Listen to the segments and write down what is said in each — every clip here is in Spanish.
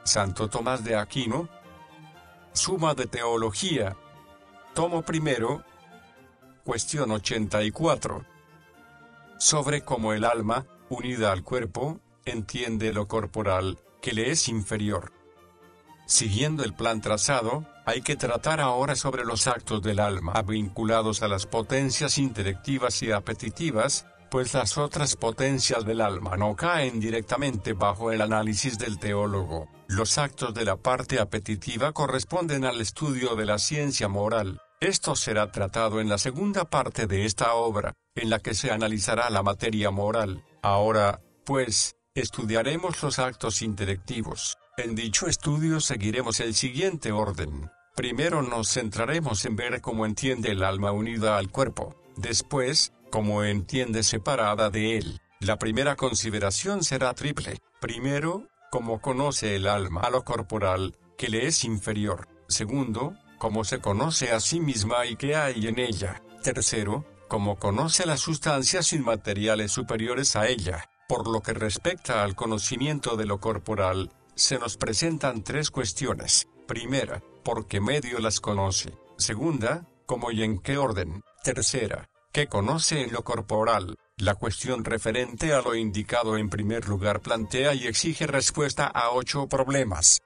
Santo Tomás de Aquino. Suma de Teología. Tomo primero. Cuestión 84. Sobre cómo el alma, unida al cuerpo, entiende lo corporal, que le es inferior. Siguiendo el plan trazado, hay que tratar ahora sobre los actos del alma vinculados a las potencias intelectivas y apetitivas, pues las otras potencias del alma no caen directamente bajo el análisis del teólogo. Los actos de la parte apetitiva corresponden al estudio de la ciencia moral. Esto será tratado en la segunda parte de esta obra, en la que se analizará la materia moral. Ahora, pues, estudiaremos los actos intelectivos. En dicho estudio seguiremos el siguiente orden. Primero nos centraremos en ver cómo entiende el alma unida al cuerpo. Después, cómo entiende separada de él. La primera consideración será triple. Primero, cómo conoce el alma a lo corporal, que le es inferior. Segundo, cómo se conoce a sí misma y qué hay en ella. Tercero, cómo conoce las sustancias inmateriales superiores a ella. Por lo que respecta al conocimiento de lo corporal, se nos presentan tres cuestiones. Primera, ¿por qué medio las conoce? Segunda, ¿cómo y en qué orden? Tercera, ¿qué conoce en lo corporal? La cuestión referente a lo indicado en primer lugar plantea y exige respuesta a 8 problemas.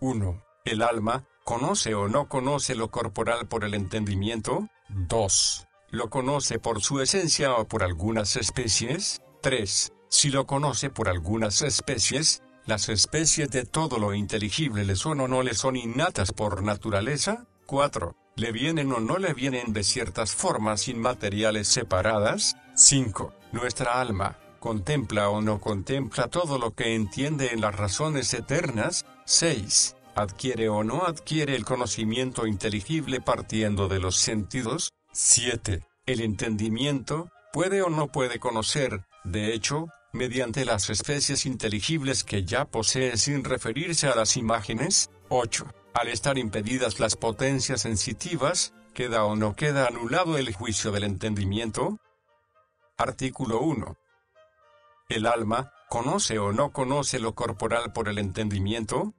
1. ¿El alma conoce o no conoce lo corporal por el entendimiento? 2. ¿Lo conoce por su esencia o por algunas especies? 3. Si lo conoce por algunas especies, ¿las especies de todo lo inteligible le son o no le son innatas por naturaleza? 4. ¿Le vienen o no le vienen de ciertas formas inmateriales separadas? 5. ¿Nuestra alma contempla o no contempla todo lo que entiende en las razones eternas? 6. ¿Adquiere o no adquiere el conocimiento inteligible partiendo de los sentidos? 7. ¿El entendimiento puede o no puede conocer, de hecho, mediante las especies inteligibles que ya posee sin referirse a las imágenes? 8. Al estar impedidas las potencias sensitivas, ¿queda o no queda anulado el juicio del entendimiento? Artículo 1. ¿El alma conoce o no conoce lo corporal por el entendimiento?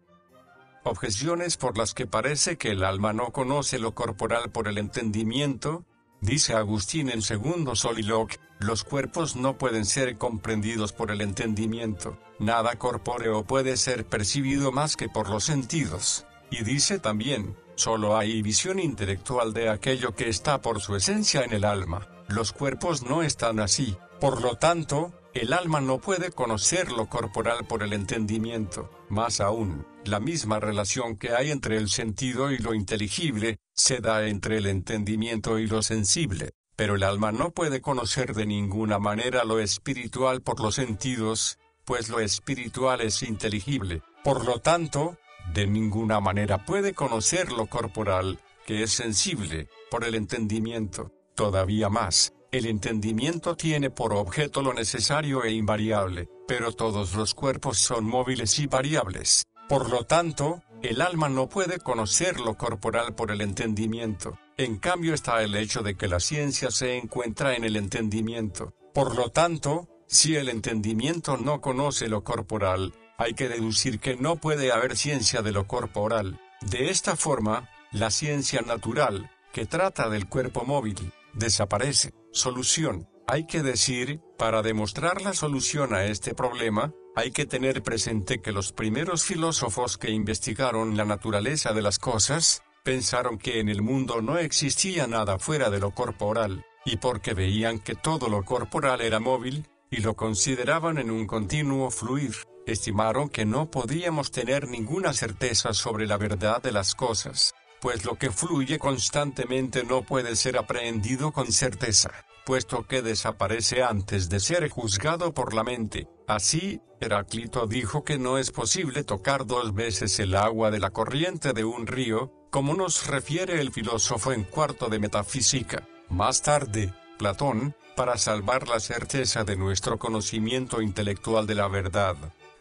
Objeciones por las que parece que el alma no conoce lo corporal por el entendimiento. Dice Agustín en segundo Soliloquio, los cuerpos no pueden ser comprendidos por el entendimiento, nada corpóreo puede ser percibido más que por los sentidos. Y dice también, solo hay visión intelectual de aquello que está por su esencia en el alma, los cuerpos no están así, por lo tanto, el alma no puede conocer lo corporal por el entendimiento, más aún, la misma relación que hay entre el sentido y lo inteligible, se da entre el entendimiento y lo sensible, pero el alma no puede conocer de ninguna manera lo espiritual por los sentidos, pues lo espiritual es inteligible, por lo tanto, de ninguna manera puede conocer lo corporal, que es sensible, por el entendimiento, todavía más. El entendimiento tiene por objeto lo necesario e invariable, pero todos los cuerpos son móviles y variables. Por lo tanto, el alma no puede conocer lo corporal por el entendimiento. En cambio está el hecho de que la ciencia se encuentra en el entendimiento. Por lo tanto, si el entendimiento no conoce lo corporal, hay que deducir que no puede haber ciencia de lo corporal. De esta forma, la ciencia natural, que trata del cuerpo móvil, desaparece. Solución. Hay que decir, para demostrar la solución a este problema, hay que tener presente que los primeros filósofos que investigaron la naturaleza de las cosas, pensaron que en el mundo no existía nada fuera de lo corporal, y porque veían que todo lo corporal era móvil, y lo consideraban en un continuo fluir, estimaron que no podíamos tener ninguna certeza sobre la verdad de las cosas, pues lo que fluye constantemente no puede ser aprehendido con certeza, puesto que desaparece antes de ser juzgado por la mente. Así, Heráclito dijo que no es posible tocar 2 veces el agua de la corriente de un río, como nos refiere el filósofo en Cuarto de Metafísica. Más tarde, Platón, para salvar la certeza de nuestro conocimiento intelectual de la verdad,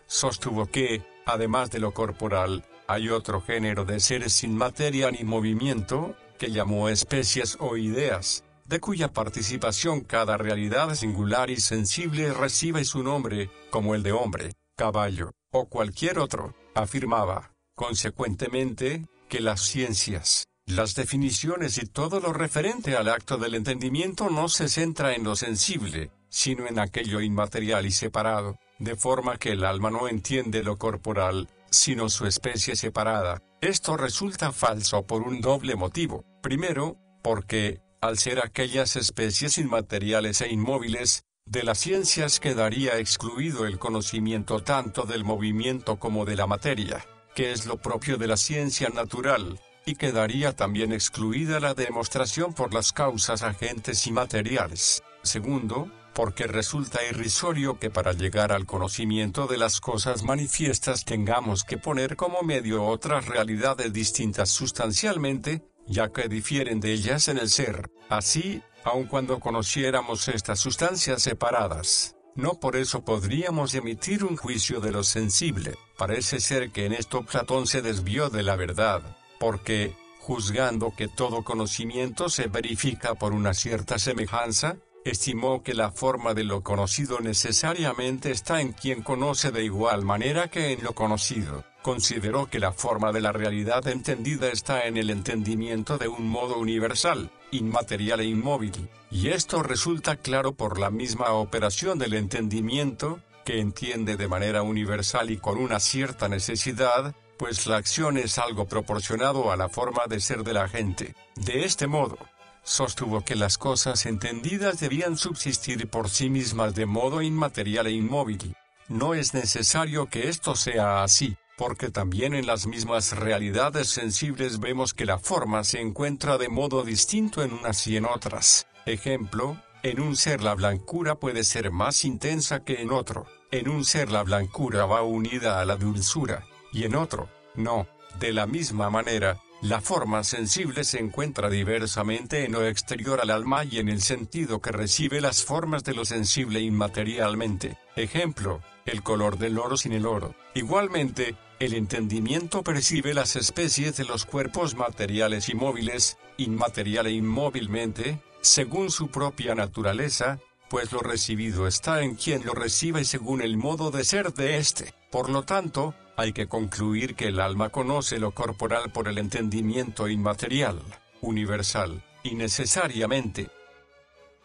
sostuvo que, además de lo corporal, hay otro género de seres sin materia ni movimiento, que llamó especies o ideas, de cuya participación cada realidad singular y sensible recibe su nombre, como el de hombre, caballo, o cualquier otro, afirmaba, consecuentemente, que las ciencias, las definiciones y todo lo referente al acto del entendimiento no se centra en lo sensible, sino en aquello inmaterial y separado, de forma que el alma no entiende lo corporal, sino su especie separada. Esto resulta falso por un doble motivo. Primero, porque, al ser aquellas especies inmateriales e inmóviles, de las ciencias quedaría excluido el conocimiento tanto del movimiento como de la materia, que es lo propio de la ciencia natural, y quedaría también excluida la demostración por las causas agentes y materiales. Segundo, porque resulta irrisorio que para llegar al conocimiento de las cosas manifiestas tengamos que poner como medio otras realidades distintas sustancialmente, ya que difieren de ellas en el ser. Así, aun cuando conociéramos estas sustancias separadas, no por eso podríamos emitir un juicio de lo sensible. Parece ser que en esto Platón se desvió de la verdad, porque, juzgando que todo conocimiento se verifica por una cierta semejanza, estimó que la forma de lo conocido necesariamente está en quien conoce de igual manera que en lo conocido. Consideró que la forma de la realidad entendida está en el entendimiento de un modo universal, inmaterial e inmóvil, y esto resulta claro por la misma operación del entendimiento, que entiende de manera universal y con una cierta necesidad, pues la acción es algo proporcionado a la forma de ser de la gente. De este modo, sostuvo que las cosas entendidas debían subsistir por sí mismas de modo inmaterial e inmóvil. No es necesario que esto sea así, porque también en las mismas realidades sensibles vemos que la forma se encuentra de modo distinto en unas y en otras. Ejemplo, en un ser la blancura puede ser más intensa que en otro. En un ser la blancura va unida a la dulzura, y en otro, no. De la misma manera, la forma sensible se encuentra diversamente en lo exterior al alma y en el sentido que recibe las formas de lo sensible inmaterialmente. Ejemplo, el color del oro sin el oro. Igualmente, el entendimiento percibe las especies de los cuerpos materiales y móviles, inmaterial e inmóvilmente, según su propia naturaleza, pues lo recibido está en quien lo recibe según el modo de ser de éste. Por lo tanto, hay que concluir que el alma conoce lo corporal por el entendimiento inmaterial, universal, y necesariamente.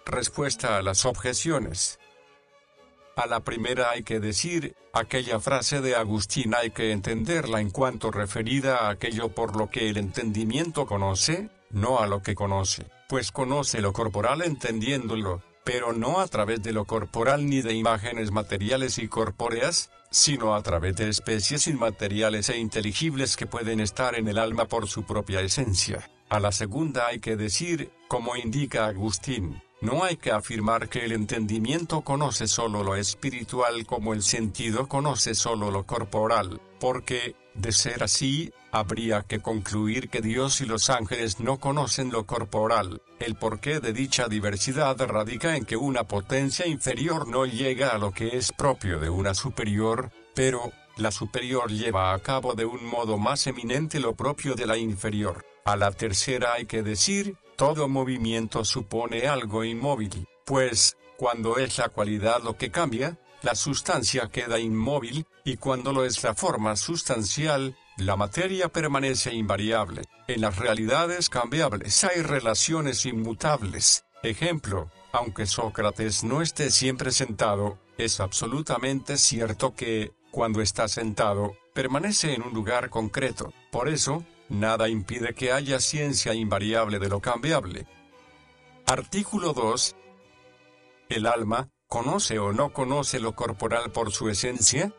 Respuesta a las objeciones. A la primera hay que decir, aquella frase de Agustín hay que entenderla en cuanto referida a aquello por lo que el entendimiento conoce, no a lo que conoce, pues conoce lo corporal entendiéndolo, pero no a través de lo corporal ni de imágenes materiales y corpóreas, sino a través de especies inmateriales e inteligibles que pueden estar en el alma por su propia esencia. A la segunda hay que decir, como indica Agustín, no hay que afirmar que el entendimiento conoce solo lo espiritual como el sentido conoce solo lo corporal, porque, de ser así, habría que concluir que Dios y los ángeles no conocen lo corporal. El porqué de dicha diversidad radica en que una potencia inferior no llega a lo que es propio de una superior, pero la superior lleva a cabo de un modo más eminente lo propio de la inferior. A la tercera hay que decir, todo movimiento supone algo inmóvil, pues, cuando es la cualidad lo que cambia, la sustancia queda inmóvil, y cuando lo es la forma sustancial, la materia permanece invariable. En las realidades cambiables hay relaciones inmutables. Ejemplo, aunque Sócrates no esté siempre sentado, es absolutamente cierto que, cuando está sentado, permanece en un lugar concreto. Por eso, nada impide que haya ciencia invariable de lo cambiable. Artículo 2. ¿El alma conoce o no conoce lo corporal por su esencia?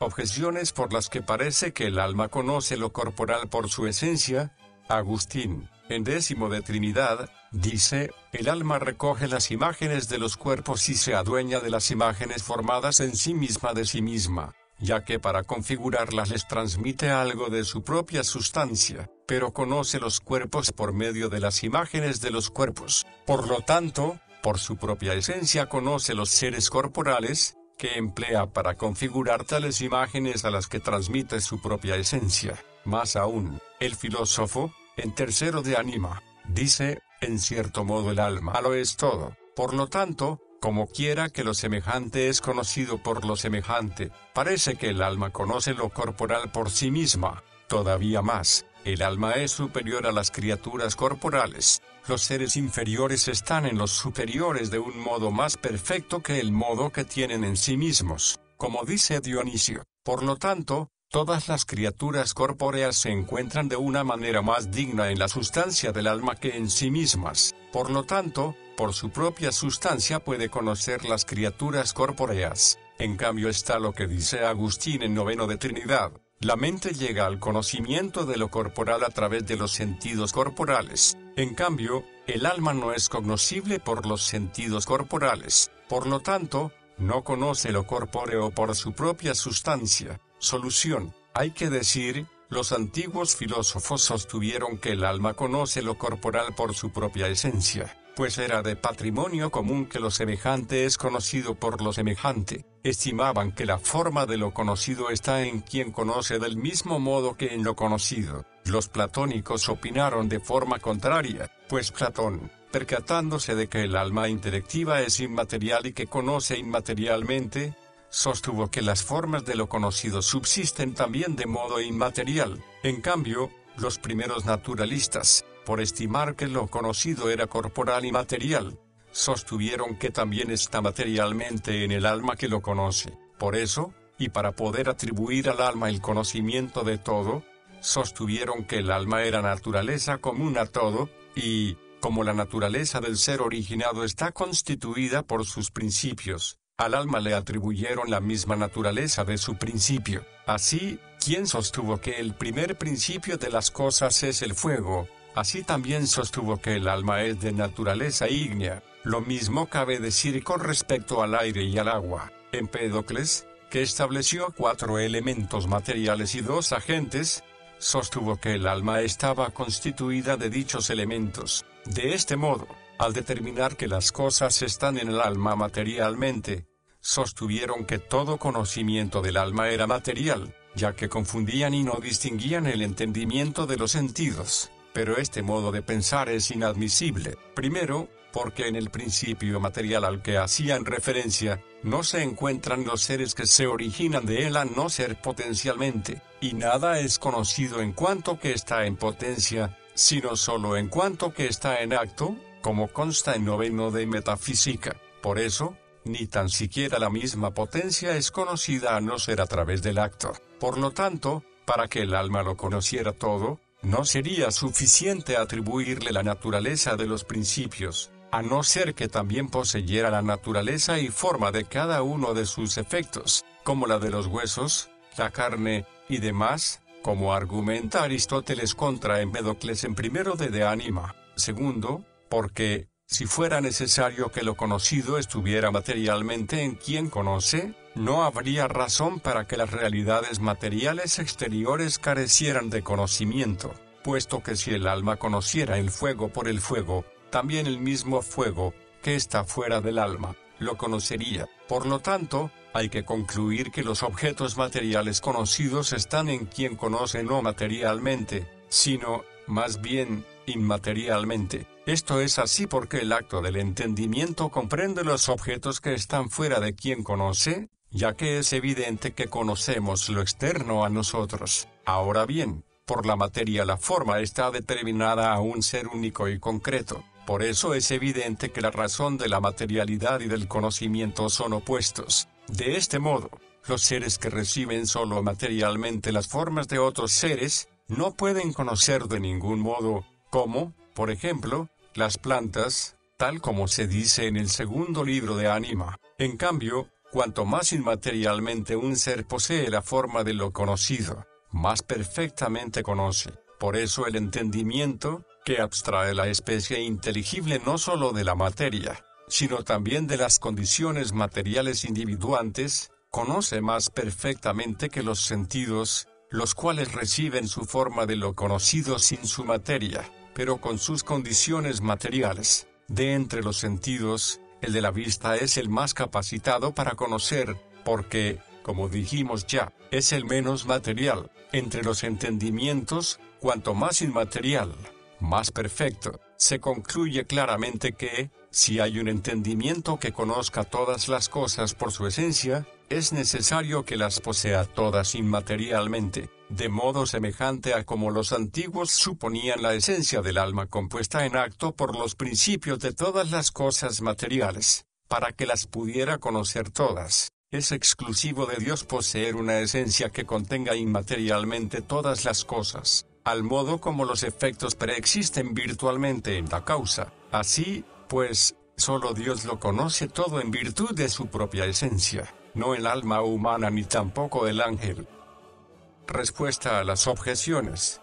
Objeciones por las que parece que el alma conoce lo corporal por su esencia. Agustín, en Décimo de Trinidad, dice, el alma recoge las imágenes de los cuerpos y se adueña de las imágenes formadas en sí misma de sí misma, ya que para configurarlas les transmite algo de su propia sustancia, pero conoce los cuerpos por medio de las imágenes de los cuerpos. Por lo tanto, por su propia esencia conoce los seres corporales, que emplea para configurar tales imágenes a las que transmite su propia esencia. Más aún, el filósofo, en Tercero de Ánima, dice, en cierto modo el alma lo es todo. Por lo tanto, Como quiera que lo semejante es conocido por lo semejante, parece que el alma conoce lo corporal por sí misma. Todavía más, el alma es superior a las criaturas corporales. Los seres inferiores están en los superiores de un modo más perfecto que el modo que tienen en sí mismos, como dice Dionisio. Por lo tanto, todas las criaturas corpóreas se encuentran de una manera más digna en la sustancia del alma que en sí mismas. Por lo tanto, por su propia sustancia puede conocer las criaturas corpóreas. En cambio está lo que dice Agustín en Noveno de Trinidad. La mente llega al conocimiento de lo corporal a través de los sentidos corporales. En cambio, el alma no es cognoscible por los sentidos corporales. Por lo tanto, no conoce lo corpóreo por su propia sustancia. Solución. Hay que decir, los antiguos filósofos sostuvieron que el alma conoce lo corporal por su propia esencia, pues era de patrimonio común que lo semejante es conocido por lo semejante. Estimaban que la forma de lo conocido está en quien conoce del mismo modo que en lo conocido. Los platónicos opinaron de forma contraria, pues Platón, percatándose de que el alma intelectiva es inmaterial y que conoce inmaterialmente, sostuvo que las formas de lo conocido subsisten también de modo inmaterial. En cambio, los primeros naturalistas, por estimar que lo conocido era corporal y material, sostuvieron que también está materialmente en el alma que lo conoce. Por eso, y para poder atribuir al alma el conocimiento de todo, sostuvieron que el alma era naturaleza común a todo, y, como la naturaleza del ser originado está constituida por sus principios, al alma le atribuyeron la misma naturaleza de su principio. Así, quien sostuvo que el primer principio de las cosas es el fuego, así también sostuvo que el alma es de naturaleza ígnea. Lo mismo cabe decir con respecto al aire y al agua. Empédocles, que estableció 4 elementos materiales y 2 agentes, sostuvo que el alma estaba constituida de dichos elementos. De este modo, al determinar que las cosas están en el alma materialmente, sostuvieron que todo conocimiento del alma era material, ya que confundían y no distinguían el entendimiento de los sentidos. Pero este modo de pensar es inadmisible. Primero, porque en el principio material al que hacían referencia, no se encuentran los seres que se originan de él a no ser potencialmente, y nada es conocido en cuanto que está en potencia, sino solo en cuanto que está en acto, como consta en Noveno de Metafísica. Por eso, ni tan siquiera la misma potencia es conocida a no ser a través del acto. Por lo tanto, para que el alma lo conociera todo, no sería suficiente atribuirle la naturaleza de los principios, a no ser que también poseyera la naturaleza y forma de cada uno de sus efectos, como la de los huesos, la carne, y demás, como argumenta Aristóteles contra Empédocles en Primero de Anima. Segundo, porque, si fuera necesario que lo conocido estuviera materialmente en quien conoce, no habría razón para que las realidades materiales exteriores carecieran de conocimiento, puesto que si el alma conociera el fuego por el fuego, también el mismo fuego, que está fuera del alma, lo conocería. Por lo tanto, hay que concluir que los objetos materiales conocidos están en quien conoce no materialmente, sino, más bien, inmaterialmente. Esto es así porque el acto del entendimiento comprende los objetos que están fuera de quien conoce, ya que es evidente que conocemos lo externo a nosotros. Ahora bien, por la materia la forma está determinada a un ser único y concreto. Por eso es evidente que la razón de la materialidad y del conocimiento son opuestos. De este modo, los seres que reciben solo materialmente las formas de otros seres, no pueden conocer de ningún modo, como, por ejemplo, las plantas, tal como se dice en el segundo libro de Anima. En cambio, cuanto más inmaterialmente un ser posee la forma de lo conocido, más perfectamente conoce. Por eso el entendimiento, que abstrae la especie inteligible no solo de la materia, sino también de las condiciones materiales individuantes, conoce más perfectamente que los sentidos, los cuales reciben su forma de lo conocido sin su materia, pero con sus condiciones materiales. De entre los sentidos, el de la vista es el más capacitado para conocer, porque, como dijimos ya, es el menos material. Entre los entendimientos, cuanto más inmaterial, más perfecto. se concluye claramente que, si hay un entendimiento que conozca todas las cosas por su esencia, es necesario que las posea todas inmaterialmente, de modo semejante a como los antiguos suponían la esencia del alma compuesta en acto por los principios de todas las cosas materiales, para que las pudiera conocer todas. Es exclusivo de Dios poseer una esencia que contenga inmaterialmente todas las cosas, al modo como los efectos preexisten virtualmente en la causa. Así, pues, solo Dios lo conoce todo en virtud de su propia esencia, no el alma humana ni tampoco el ángel. Respuesta a las objeciones.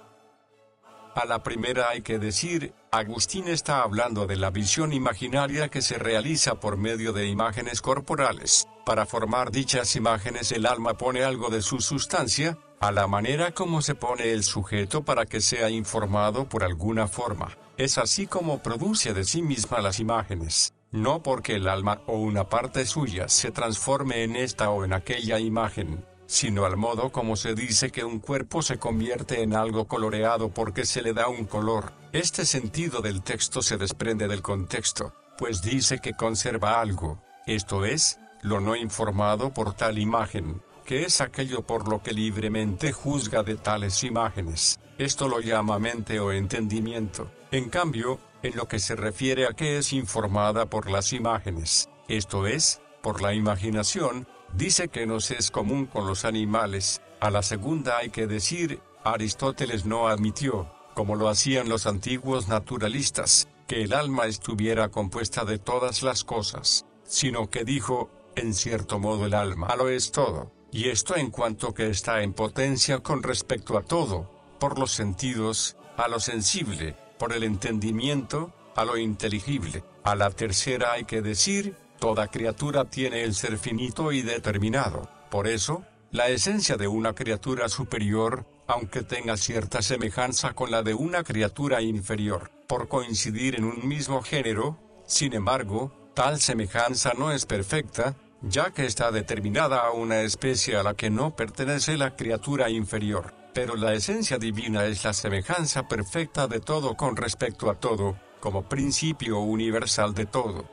A la primera hay que decir, Agustín está hablando de la visión imaginaria que se realiza por medio de imágenes corporales. Para formar dichas imágenes el alma pone algo de su sustancia, a la manera como se pone el sujeto para que sea informado por alguna forma. Es así como produce de sí misma las imágenes, no porque el alma o una parte suya se transforme en esta o en aquella imagen, sino al modo como se dice que un cuerpo se convierte en algo coloreado porque se le da un color. Este sentido del texto se desprende del contexto, pues dice que conserva algo, esto es, lo no informado por tal imagen, que es aquello por lo que libremente juzga de tales imágenes. Esto lo llama mente o entendimiento. En cambio, en lo que se refiere a que es informada por las imágenes, esto es, por la imaginación, dice que nos es común con los animales. A la segunda hay que decir, Aristóteles no admitió, como lo hacían los antiguos naturalistas, que el alma estuviera compuesta de todas las cosas, sino que dijo, en cierto modo el alma lo es todo, y esto en cuanto que está en potencia con respecto a todo, por los sentidos, a lo sensible, por el entendimiento, a lo inteligible. A la tercera hay que decir, toda criatura tiene el ser finito y determinado. Por eso, la esencia de una criatura superior, aunque tenga cierta semejanza con la de una criatura inferior, por coincidir en un mismo género, sin embargo, tal semejanza no es perfecta, ya que está determinada a una especie a la que no pertenece la criatura inferior. Pero la esencia divina es la semejanza perfecta de todo con respecto a todo, como principio universal de todo.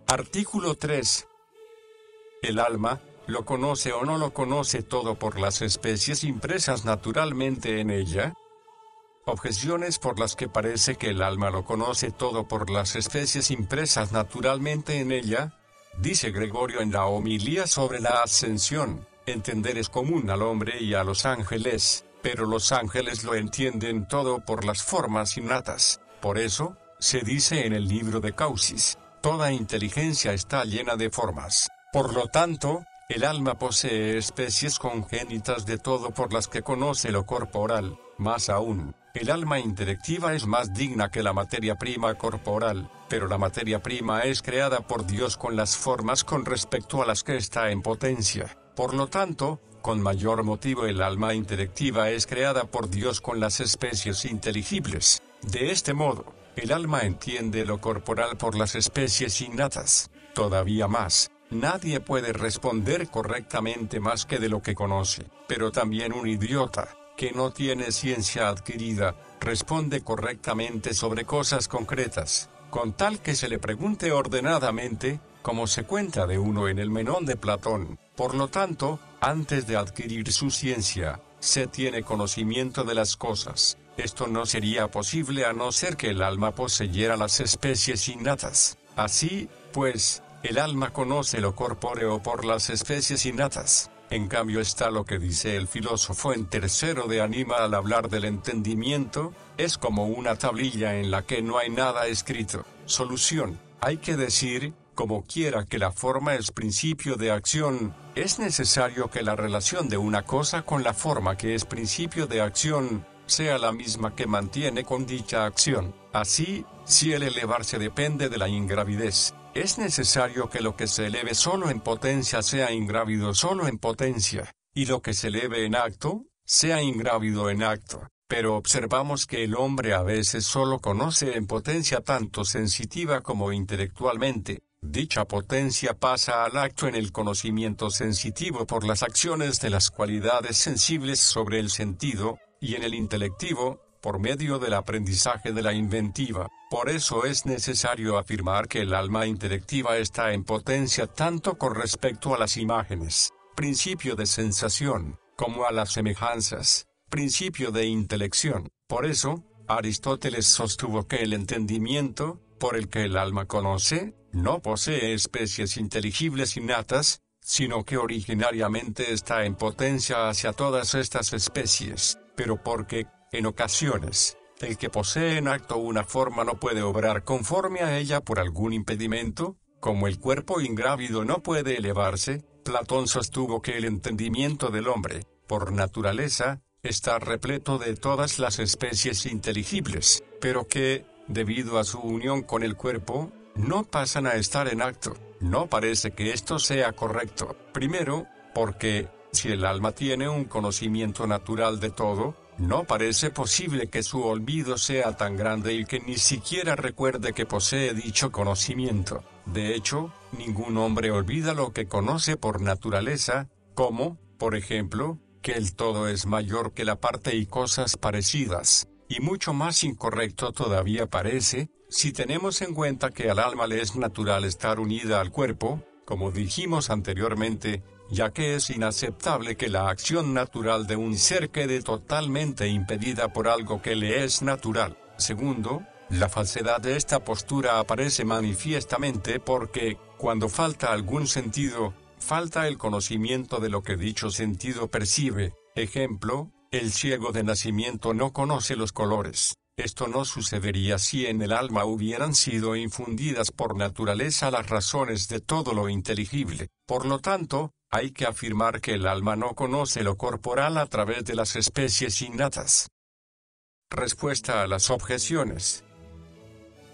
Artículo 3. El alma, ¿lo conoce o no lo conoce todo por las especies impresas naturalmente en ella? Objeciones por las que parece que el alma lo conoce todo por las especies impresas naturalmente en ella. Dice Gregorio en la homilía sobre la ascensión, entender es común al hombre y a los ángeles, pero los ángeles lo entienden todo por las formas innatas. Por eso, se dice en el libro de Causis, toda inteligencia está llena de formas. Por lo tanto, el alma posee especies congénitas de todo por las que conoce lo corporal. Más aún, el alma intelectiva es más digna que la materia prima corporal, pero la materia prima es creada por Dios con las formas con respecto a las que está en potencia. Por lo tanto, con mayor motivo el alma intelectiva es creada por Dios con las especies inteligibles. De este modo, el alma entiende lo corporal por las especies innatas. Todavía más, nadie puede responder correctamente más que de lo que conoce, pero también un idiota, que no tiene ciencia adquirida, responde correctamente sobre cosas concretas, con tal que se le pregunte ordenadamente, como se cuenta de uno en el Menón de Platón. Por lo tanto, antes de adquirir su ciencia, se tiene conocimiento de las cosas. Esto no sería posible a no ser que el alma poseyera las especies innatas. Así, pues, el alma conoce lo corpóreo por las especies innatas. En cambio está lo que dice el filósofo en tercero de Anima al hablar del entendimiento, es como una tablilla en la que no hay nada escrito. Solución. Hay que decir, como quiera que la forma es principio de acción, es necesario que la relación de una cosa con la forma que es principio de acción, sea la misma que mantiene con dicha acción. Así, si el elevarse depende de la ingravidez, es necesario que lo que se eleve solo en potencia sea ingrávido solo en potencia, y lo que se eleve en acto, sea ingrávido en acto. Pero observamos que el hombre a veces solo conoce en potencia tanto sensitiva como intelectualmente. Dicha potencia pasa al acto en el conocimiento sensitivo por las acciones de las cualidades sensibles sobre el sentido, y en el intelectivo, por medio del aprendizaje de la inventiva. Por eso es necesario afirmar que el alma intelectiva está en potencia tanto con respecto a las imágenes, principio de sensación, como a las semejanzas, principio de intelección. Por eso, Aristóteles sostuvo que el entendimiento, por el que el alma conoce, no posee especies inteligibles innatas, sino que originariamente está en potencia hacia todas estas especies, pero porque, en ocasiones, el que posee en acto una forma no puede obrar conforme a ella por algún impedimento, como el cuerpo ingrávido no puede elevarse. Platón sostuvo que el entendimiento del hombre, por naturaleza, está repleto de todas las especies inteligibles, pero que, debido a su unión con el cuerpo, no pasan a estar en acto. No parece que esto sea correcto. Primero, porque, si el alma tiene un conocimiento natural de todo, no parece posible que su olvido sea tan grande y que ni siquiera recuerde que posee dicho conocimiento. De hecho, ningún hombre olvida lo que conoce por naturaleza, como, por ejemplo, que el todo es mayor que la parte y cosas parecidas. Y mucho más incorrecto todavía parece, si tenemos en cuenta que al alma le es natural estar unida al cuerpo, como dijimos anteriormente, ya que es inaceptable que la acción natural de un ser quede totalmente impedida por algo que le es natural. Segundo, la falsedad de esta postura aparece manifiestamente porque, cuando falta algún sentido, falta el conocimiento de lo que dicho sentido percibe. Ejemplo, el ciego de nacimiento no conoce los colores. Esto no sucedería si en el alma hubieran sido infundidas por naturaleza las razones de todo lo inteligible. Por lo tanto, hay que afirmar que el alma no conoce lo corporal a través de las especies innatas. Respuesta a las objeciones.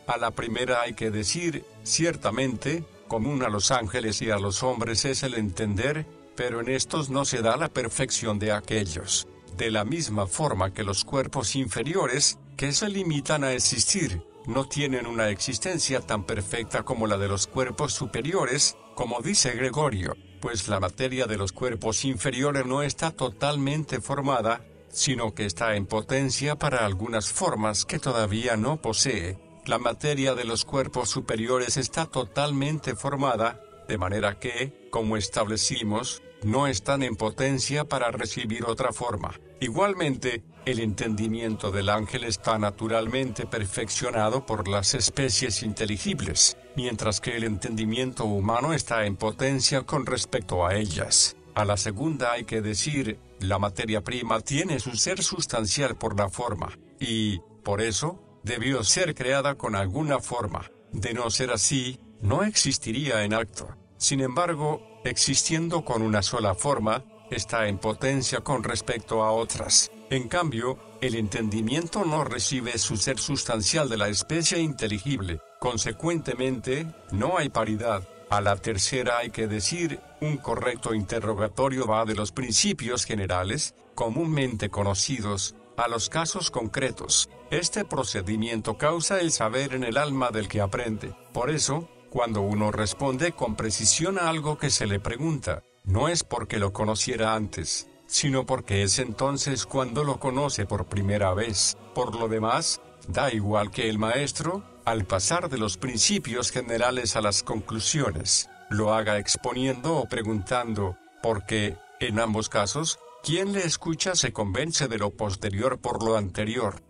A la primera hay que decir, ciertamente, común a los ángeles y a los hombres es el entender, pero en estos no se da la perfección de aquellos. De la misma forma que los cuerpos inferiores, que se limitan a existir, no tienen una existencia tan perfecta como la de los cuerpos superiores, como dice Gregorio, pues la materia de los cuerpos inferiores no está totalmente formada, sino que está en potencia para algunas formas que todavía no posee. La materia de los cuerpos superiores está totalmente formada, de manera que, como establecimos, no están en potencia para recibir otra forma. Igualmente, el entendimiento del ángel está naturalmente perfeccionado por las especies inteligibles, mientras que el entendimiento humano está en potencia con respecto a ellas. A la segunda hay que decir, la materia prima tiene su ser sustancial por la forma, y, por eso, debió ser creada con alguna forma. De no ser así, no existiría en acto. Sin embargo, existiendo con una sola forma, está en potencia con respecto a otras. En cambio, el entendimiento no recibe su ser sustancial de la especie inteligible. Consecuentemente, no hay paridad. A la tercera hay que decir, un correcto interrogatorio va de los principios generales, comúnmente conocidos, a los casos concretos. Este procedimiento causa el saber en el alma del que aprende. Por eso, cuando uno responde con precisión a algo que se le pregunta, no es porque lo conociera antes, sino porque es entonces cuando lo conoce por primera vez. Por lo demás, da igual que el maestro, al pasar de los principios generales a las conclusiones, lo haga exponiendo o preguntando, porque, en ambos casos, quien le escucha se convence de lo posterior por lo anterior.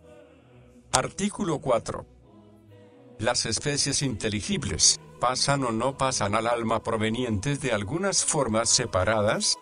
Artículo 4. Las especies inteligibles, ¿pasan o no pasan al alma provenientes de algunas formas separadas?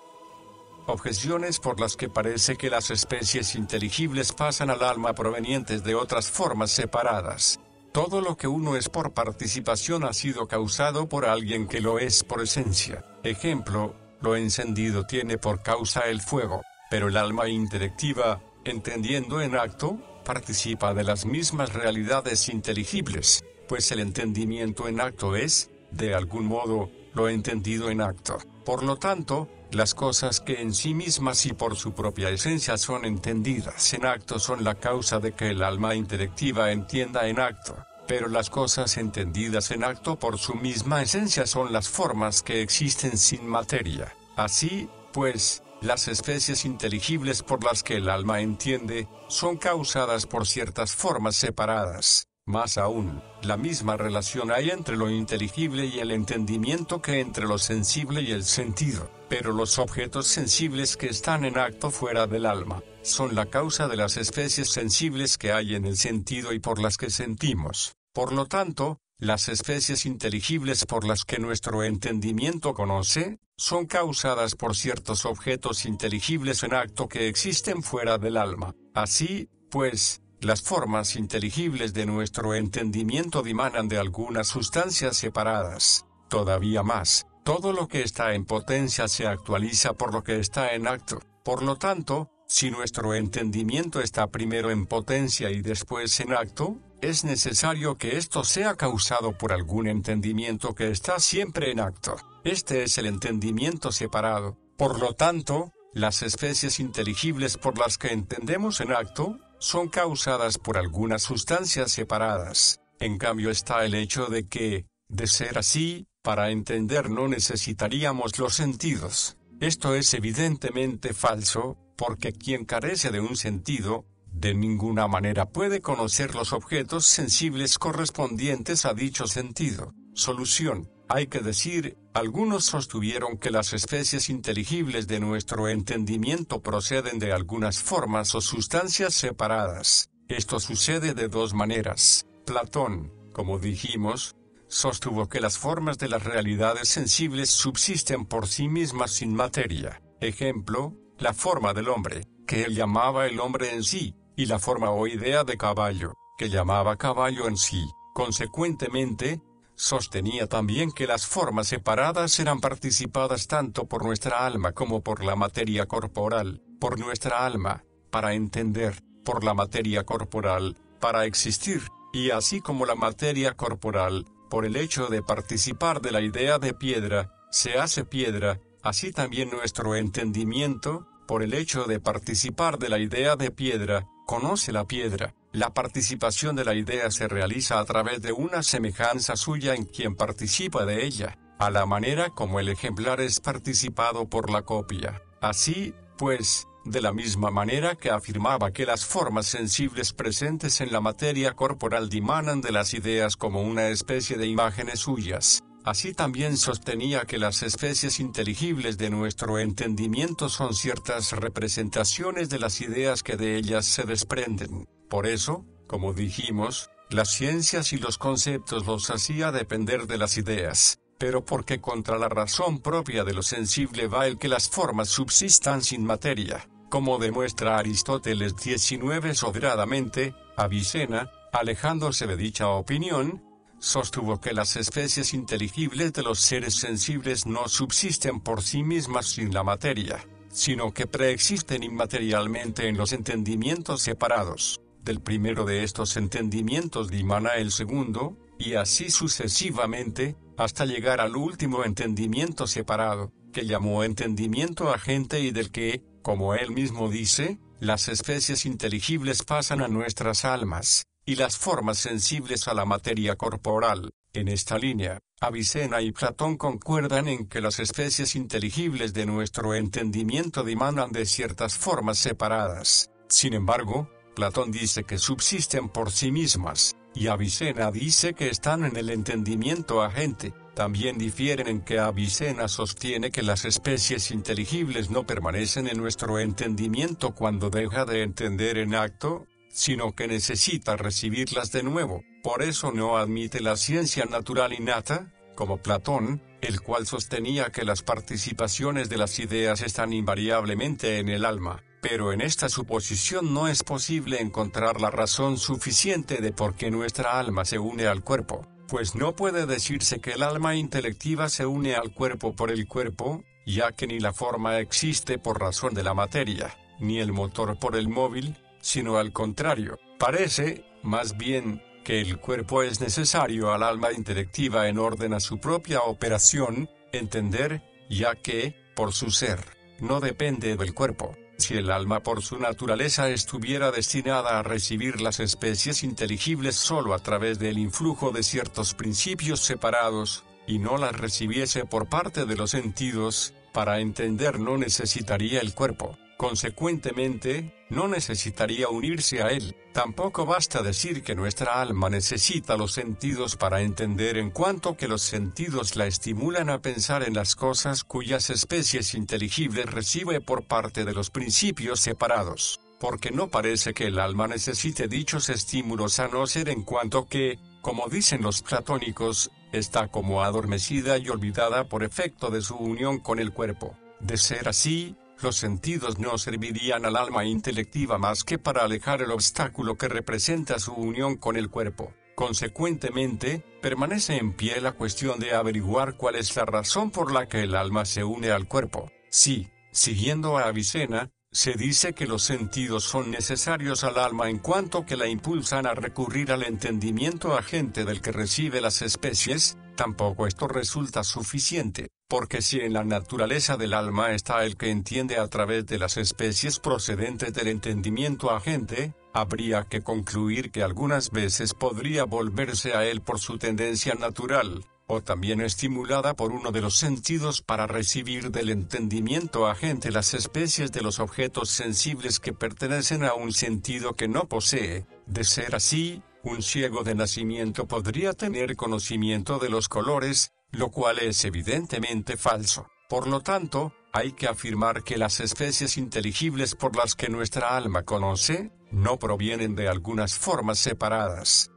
Objeciones por las que parece que las especies inteligibles pasan al alma provenientes de otras formas separadas. Todo lo que uno es por participación ha sido causado por alguien que lo es por esencia. Ejemplo, lo encendido tiene por causa el fuego, pero el alma intelectiva, entendiendo en acto, participa de las mismas realidades inteligibles, pues el entendimiento en acto es, de algún modo, lo entendido en acto. Por lo tanto, las cosas que en sí mismas y por su propia esencia son entendidas en acto son la causa de que el alma intelectiva entienda en acto, pero las cosas entendidas en acto por su misma esencia son las formas que existen sin materia. Así, pues, las especies inteligibles por las que el alma entiende, son causadas por ciertas formas separadas. Más aún, la misma relación hay entre lo inteligible y el entendimiento que entre lo sensible y el sentido. Pero los objetos sensibles que están en acto fuera del alma, son la causa de las especies sensibles que hay en el sentido y por las que sentimos. Por lo tanto, las especies inteligibles por las que nuestro entendimiento conoce, son causadas por ciertos objetos inteligibles en acto que existen fuera del alma. Así, pues, las formas inteligibles de nuestro entendimiento dimanan de algunas sustancias separadas. Todavía más, todo lo que está en potencia se actualiza por lo que está en acto. Por lo tanto, si nuestro entendimiento está primero en potencia y después en acto, es necesario que esto sea causado por algún entendimiento que está siempre en acto. Este es el entendimiento separado. Por lo tanto, las especies inteligibles por las que entendemos en acto, son causadas por algunas sustancias separadas. En cambio está el hecho de que, de ser así, para entender no necesitaríamos los sentidos. Esto es evidentemente falso, porque quien carece de un sentido, de ninguna manera puede conocer los objetos sensibles correspondientes a dicho sentido. Solución. Hay que decir, algunos sostuvieron que las especies inteligibles de nuestro entendimiento proceden de algunas formas o sustancias separadas. Esto sucede de dos maneras. Platón, como dijimos, sostuvo que las formas de las realidades sensibles subsisten por sí mismas sin materia. Ejemplo, la forma del hombre, que él llamaba el hombre en sí, y la forma o idea de caballo, que llamaba caballo en sí. Consecuentemente, sostenía también que las formas separadas eran participadas tanto por nuestra alma como por la materia corporal, por nuestra alma, para entender, por la materia corporal, para existir, y así como la materia corporal, por el hecho de participar de la idea de piedra, se hace piedra, así también nuestro entendimiento, por el hecho de participar de la idea de piedra, conoce la piedra. La participación de la idea se realiza a través de una semejanza suya en quien participa de ella, a la manera como el ejemplar es participado por la copia. Así, pues, de la misma manera que afirmaba que las formas sensibles presentes en la materia corporal dimanan de las ideas como una especie de imágenes suyas, así también sostenía que las especies inteligibles de nuestro entendimiento son ciertas representaciones de las ideas que de ellas se desprenden. Por eso, como dijimos, las ciencias y los conceptos los hacía depender de las ideas, pero porque contra la razón propia de lo sensible va el que las formas subsistan sin materia, como demuestra Aristóteles 19 sobradamente. Avicena, alejándose de dicha opinión, sostuvo que las especies inteligibles de los seres sensibles no subsisten por sí mismas sin la materia, sino que preexisten inmaterialmente en los entendimientos separados. Del primero de estos entendimientos dimana el segundo, y así sucesivamente, hasta llegar al último entendimiento separado, que llamó entendimiento agente y del que, como él mismo dice, las especies inteligibles pasan a nuestras almas, y las formas sensibles a la materia corporal. En esta línea, Avicena y Platón concuerdan en que las especies inteligibles de nuestro entendimiento dimanan de ciertas formas separadas. Sin embargo, Platón dice que subsisten por sí mismas, y Avicena dice que están en el entendimiento agente. También difieren en que Avicena sostiene que las especies inteligibles no permanecen en nuestro entendimiento cuando deja de entender en acto, sino que necesita recibirlas de nuevo. Por eso no admite la ciencia natural innata, como Platón, el cual sostenía que las participaciones de las ideas están invariablemente en el alma. Pero en esta suposición no es posible encontrar la razón suficiente de por qué nuestra alma se une al cuerpo, pues no puede decirse que el alma intelectiva se une al cuerpo por el cuerpo, ya que ni la forma existe por razón de la materia, ni el motor por el móvil, sino al contrario. Parece, más bien, que el cuerpo es necesario al alma intelectiva en orden a su propia operación, entender, ya que, por su ser, no depende del cuerpo. Si el alma por su naturaleza estuviera destinada a recibir las especies inteligibles solo a través del influjo de ciertos principios separados, y no las recibiese por parte de los sentidos, para entender no necesitaría el cuerpo. Consecuentemente, no necesitaría unirse a él. Tampoco basta decir que nuestra alma necesita los sentidos para entender, en cuanto que los sentidos la estimulan a pensar en las cosas cuyas especies inteligibles recibe por parte de los principios separados. Porque no parece que el alma necesite dichos estímulos, a no ser en cuanto que, como dicen los platónicos, está como adormecida y olvidada por efecto de su unión con el cuerpo. De ser así, los sentidos no servirían al alma intelectiva más que para alejar el obstáculo que representa su unión con el cuerpo. Consecuentemente, permanece en pie la cuestión de averiguar cuál es la razón por la que el alma se une al cuerpo. Sí, siguiendo a Avicena, se dice que los sentidos son necesarios al alma en cuanto que la impulsan a recurrir al entendimiento agente del que recibe las especies. Tampoco esto resulta suficiente, porque si en la naturaleza del alma está el que entiende a través de las especies procedentes del entendimiento agente, habría que concluir que algunas veces podría volverse a él por su tendencia natural, o también estimulada por uno de los sentidos para recibir del entendimiento agente las especies de los objetos sensibles que pertenecen a un sentido que no posee. De ser así, un ciego de nacimiento podría tener conocimiento de los colores, lo cual es evidentemente falso. Por lo tanto, hay que afirmar que las especies inteligibles por las que nuestra alma conoce, no provienen de algunas formas separadas.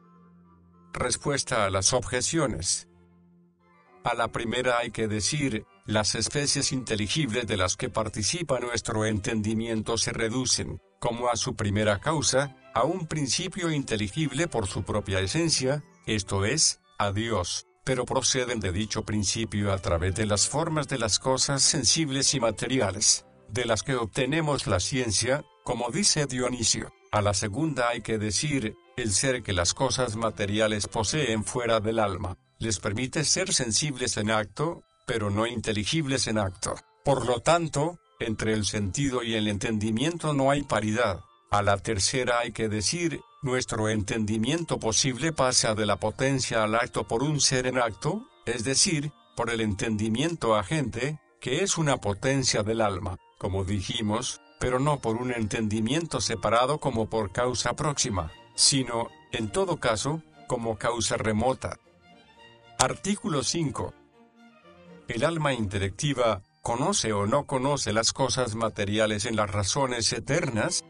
Respuesta a las objeciones. A la primera hay que decir, las especies inteligibles de las que participa nuestro entendimiento se reducen, como a su primera causa, a un principio inteligible por su propia esencia, esto es, a Dios, pero proceden de dicho principio a través de las formas de las cosas sensibles y materiales, de las que obtenemos la ciencia, como dice Dionisio. A la segunda hay que decir, el ser que las cosas materiales poseen fuera del alma, les permite ser sensibles en acto, pero no inteligibles en acto. Por lo tanto, entre el sentido y el entendimiento no hay paridad. A la tercera hay que decir, nuestro entendimiento posible pasa de la potencia al acto por un ser en acto, es decir, por el entendimiento agente, que es una potencia del alma, como dijimos, pero no por un entendimiento separado como por causa próxima, sino, en todo caso, como causa remota. Artículo 5. El alma intelectiva, ¿conoce o no conoce las cosas materiales en las razones eternas?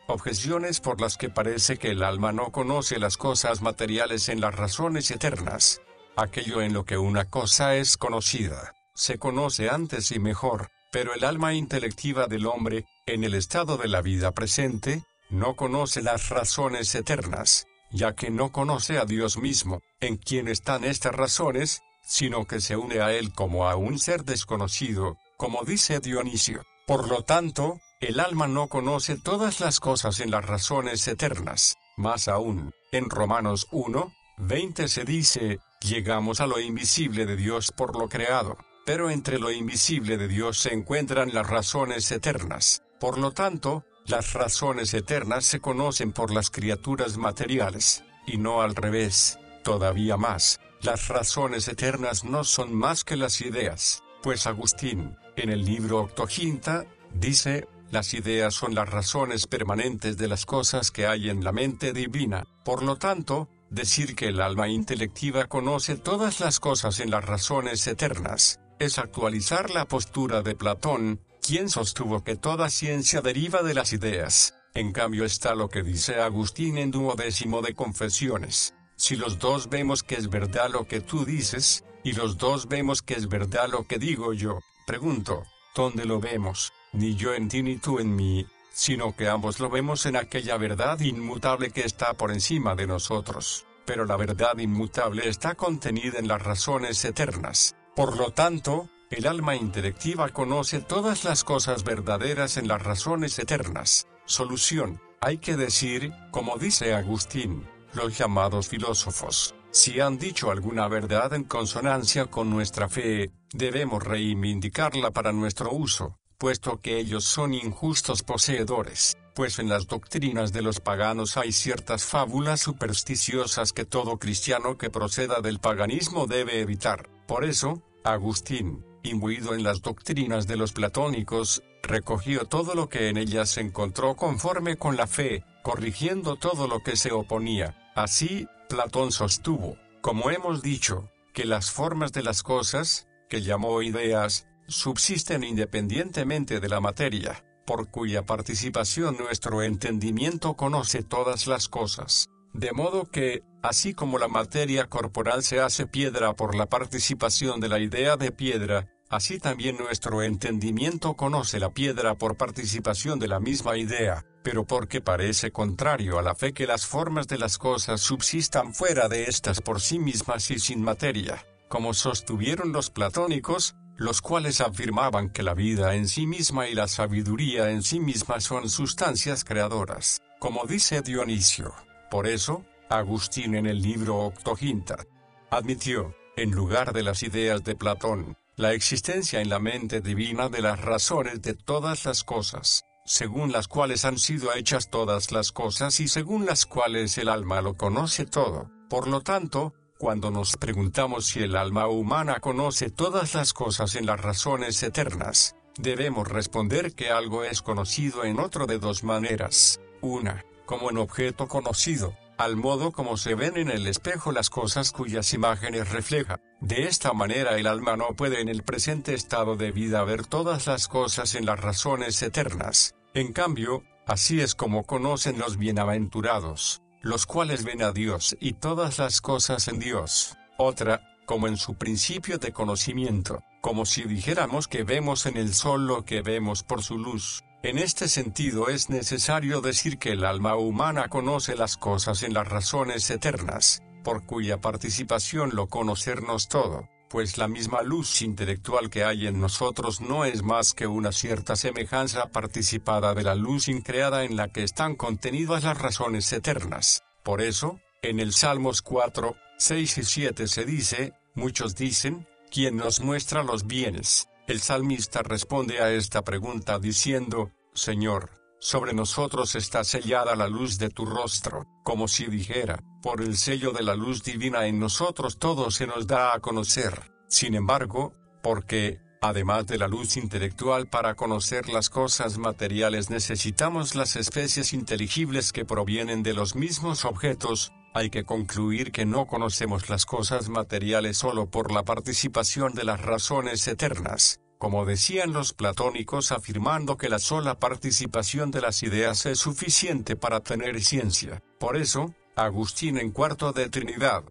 Objeciones por las que parece que el alma no conoce las cosas materiales en las razones eternas. Aquello en lo que una cosa es conocida, se conoce antes y mejor, pero el alma intelectiva del hombre, en el estado de la vida presente, no conoce las razones eternas, ya que no conoce a Dios mismo, en quien están estas razones, sino que se une a él como a un ser desconocido, como dice Dionisio. Por lo tanto, el alma no conoce todas las cosas en las razones eternas. Más aún, en Romanos 1:20 se dice, llegamos a lo invisible de Dios por lo creado, pero entre lo invisible de Dios se encuentran las razones eternas. Por lo tanto, las razones eternas se conocen por las criaturas materiales, y no al revés. Todavía más, las razones eternas no son más que las ideas, pues Agustín, en el libro Octoginta, dice, las ideas son las razones permanentes de las cosas que hay en la mente divina. Por lo tanto, decir que el alma intelectiva conoce todas las cosas en las razones eternas, es actualizar la postura de Platón, quien sostuvo que toda ciencia deriva de las ideas. En cambio está lo que dice Agustín en 12 de Confesiones. Si los dos vemos que es verdad lo que tú dices, y los dos vemos que es verdad lo que digo yo, pregunto, ¿dónde lo vemos? Ni yo en ti ni tú en mí, sino que ambos lo vemos en aquella verdad inmutable que está por encima de nosotros. Pero la verdad inmutable está contenida en las razones eternas. Por lo tanto, el alma intelectiva conoce todas las cosas verdaderas en las razones eternas. Solución. Hay que decir, como dice Agustín, los llamados filósofos, si han dicho alguna verdad en consonancia con nuestra fe, debemos reivindicarla para nuestro uso, puesto que ellos son injustos poseedores, pues en las doctrinas de los paganos hay ciertas fábulas supersticiosas que todo cristiano que proceda del paganismo debe evitar. Por eso, Agustín, imbuido en las doctrinas de los platónicos, recogió todo lo que en ellas encontró conforme con la fe, corrigiendo todo lo que se oponía. Así, Platón sostuvo, como hemos dicho, que las formas de las cosas, que llamó ideas, subsisten independientemente de la materia, por cuya participación nuestro entendimiento conoce todas las cosas. De modo que, así como la materia corporal se hace piedra por la participación de la idea de piedra, así también nuestro entendimiento conoce la piedra por participación de la misma idea, pero porque parece contrario a la fe que las formas de las cosas subsistan fuera de éstas por sí mismas y sin materia, como sostuvieron los platónicos, los cuales afirmaban que la vida en sí misma y la sabiduría en sí misma son sustancias creadoras, como dice Dionisio. Por eso, Agustín en el libro Octoginta admitió, en lugar de las ideas de Platón, la existencia en la mente divina de las razones de todas las cosas, según las cuales han sido hechas todas las cosas y según las cuales el alma lo conoce todo. Por lo tanto, cuando nos preguntamos si el alma humana conoce todas las cosas en las razones eternas, debemos responder que algo es conocido en otro de dos maneras. Una, como en objeto conocido, al modo como se ven en el espejo las cosas cuyas imágenes refleja. De esta manera el alma no puede en el presente estado de vida ver todas las cosas en las razones eternas. En cambio, así es como conocen los bienaventurados, los cuales ven a Dios y todas las cosas en Dios. Otra, como en su principio de conocimiento, como si dijéramos que vemos en el sol lo que vemos por su luz. En este sentido es necesario decir que el alma humana conoce las cosas en las razones eternas, por cuya participación lo conocernos todo, pues la misma luz intelectual que hay en nosotros no es más que una cierta semejanza participada de la luz increada en la que están contenidas las razones eternas. Por eso, en el Salmos 4, 6 y 7 se dice, muchos dicen, ¿quién nos muestra los bienes? El salmista responde a esta pregunta diciendo, Señor, sobre nosotros está sellada la luz de tu rostro, como si dijera, por el sello de la luz divina en nosotros todo se nos da a conocer. Sin embargo, porque, además de la luz intelectual para conocer las cosas materiales necesitamos las especies inteligibles que provienen de los mismos objetos, hay que concluir que no conocemos las cosas materiales solo por la participación de las razones eternas, como decían los platónicos afirmando que la sola participación de las ideas es suficiente para tener ciencia. Por eso, Agustín en Cuarto de Trinidad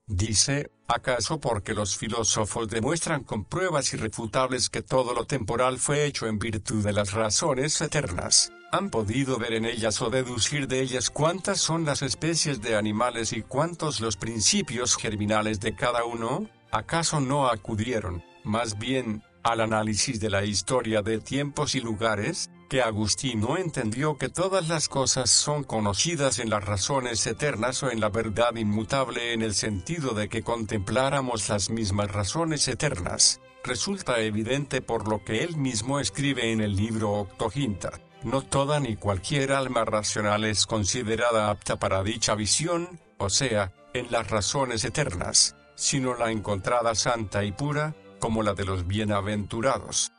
dice, ¿acaso porque los filósofos demuestran con pruebas irrefutables que todo lo temporal fue hecho en virtud de las razones eternas, han podido ver en ellas o deducir de ellas cuántas son las especies de animales y cuántos los principios germinales de cada uno? ¿Acaso no acudieron, más bien, al análisis de la historia de tiempos y lugares, que Agustín no entendió que todas las cosas son conocidas en las razones eternas o en la verdad inmutable en el sentido de que contempláramos las mismas razones eternas? Resulta evidente por lo que él mismo escribe en el libro Octoginta. No toda ni cualquier alma racional es considerada apta para dicha visión, o sea, en las razones eternas, sino la encontrada santa y pura, como la de los bienaventurados.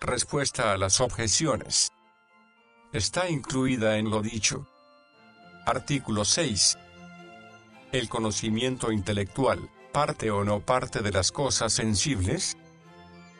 Respuesta a las objeciones. Está incluida en lo dicho. Artículo 6. ¿El conocimiento intelectual parte o no parte de las cosas sensibles?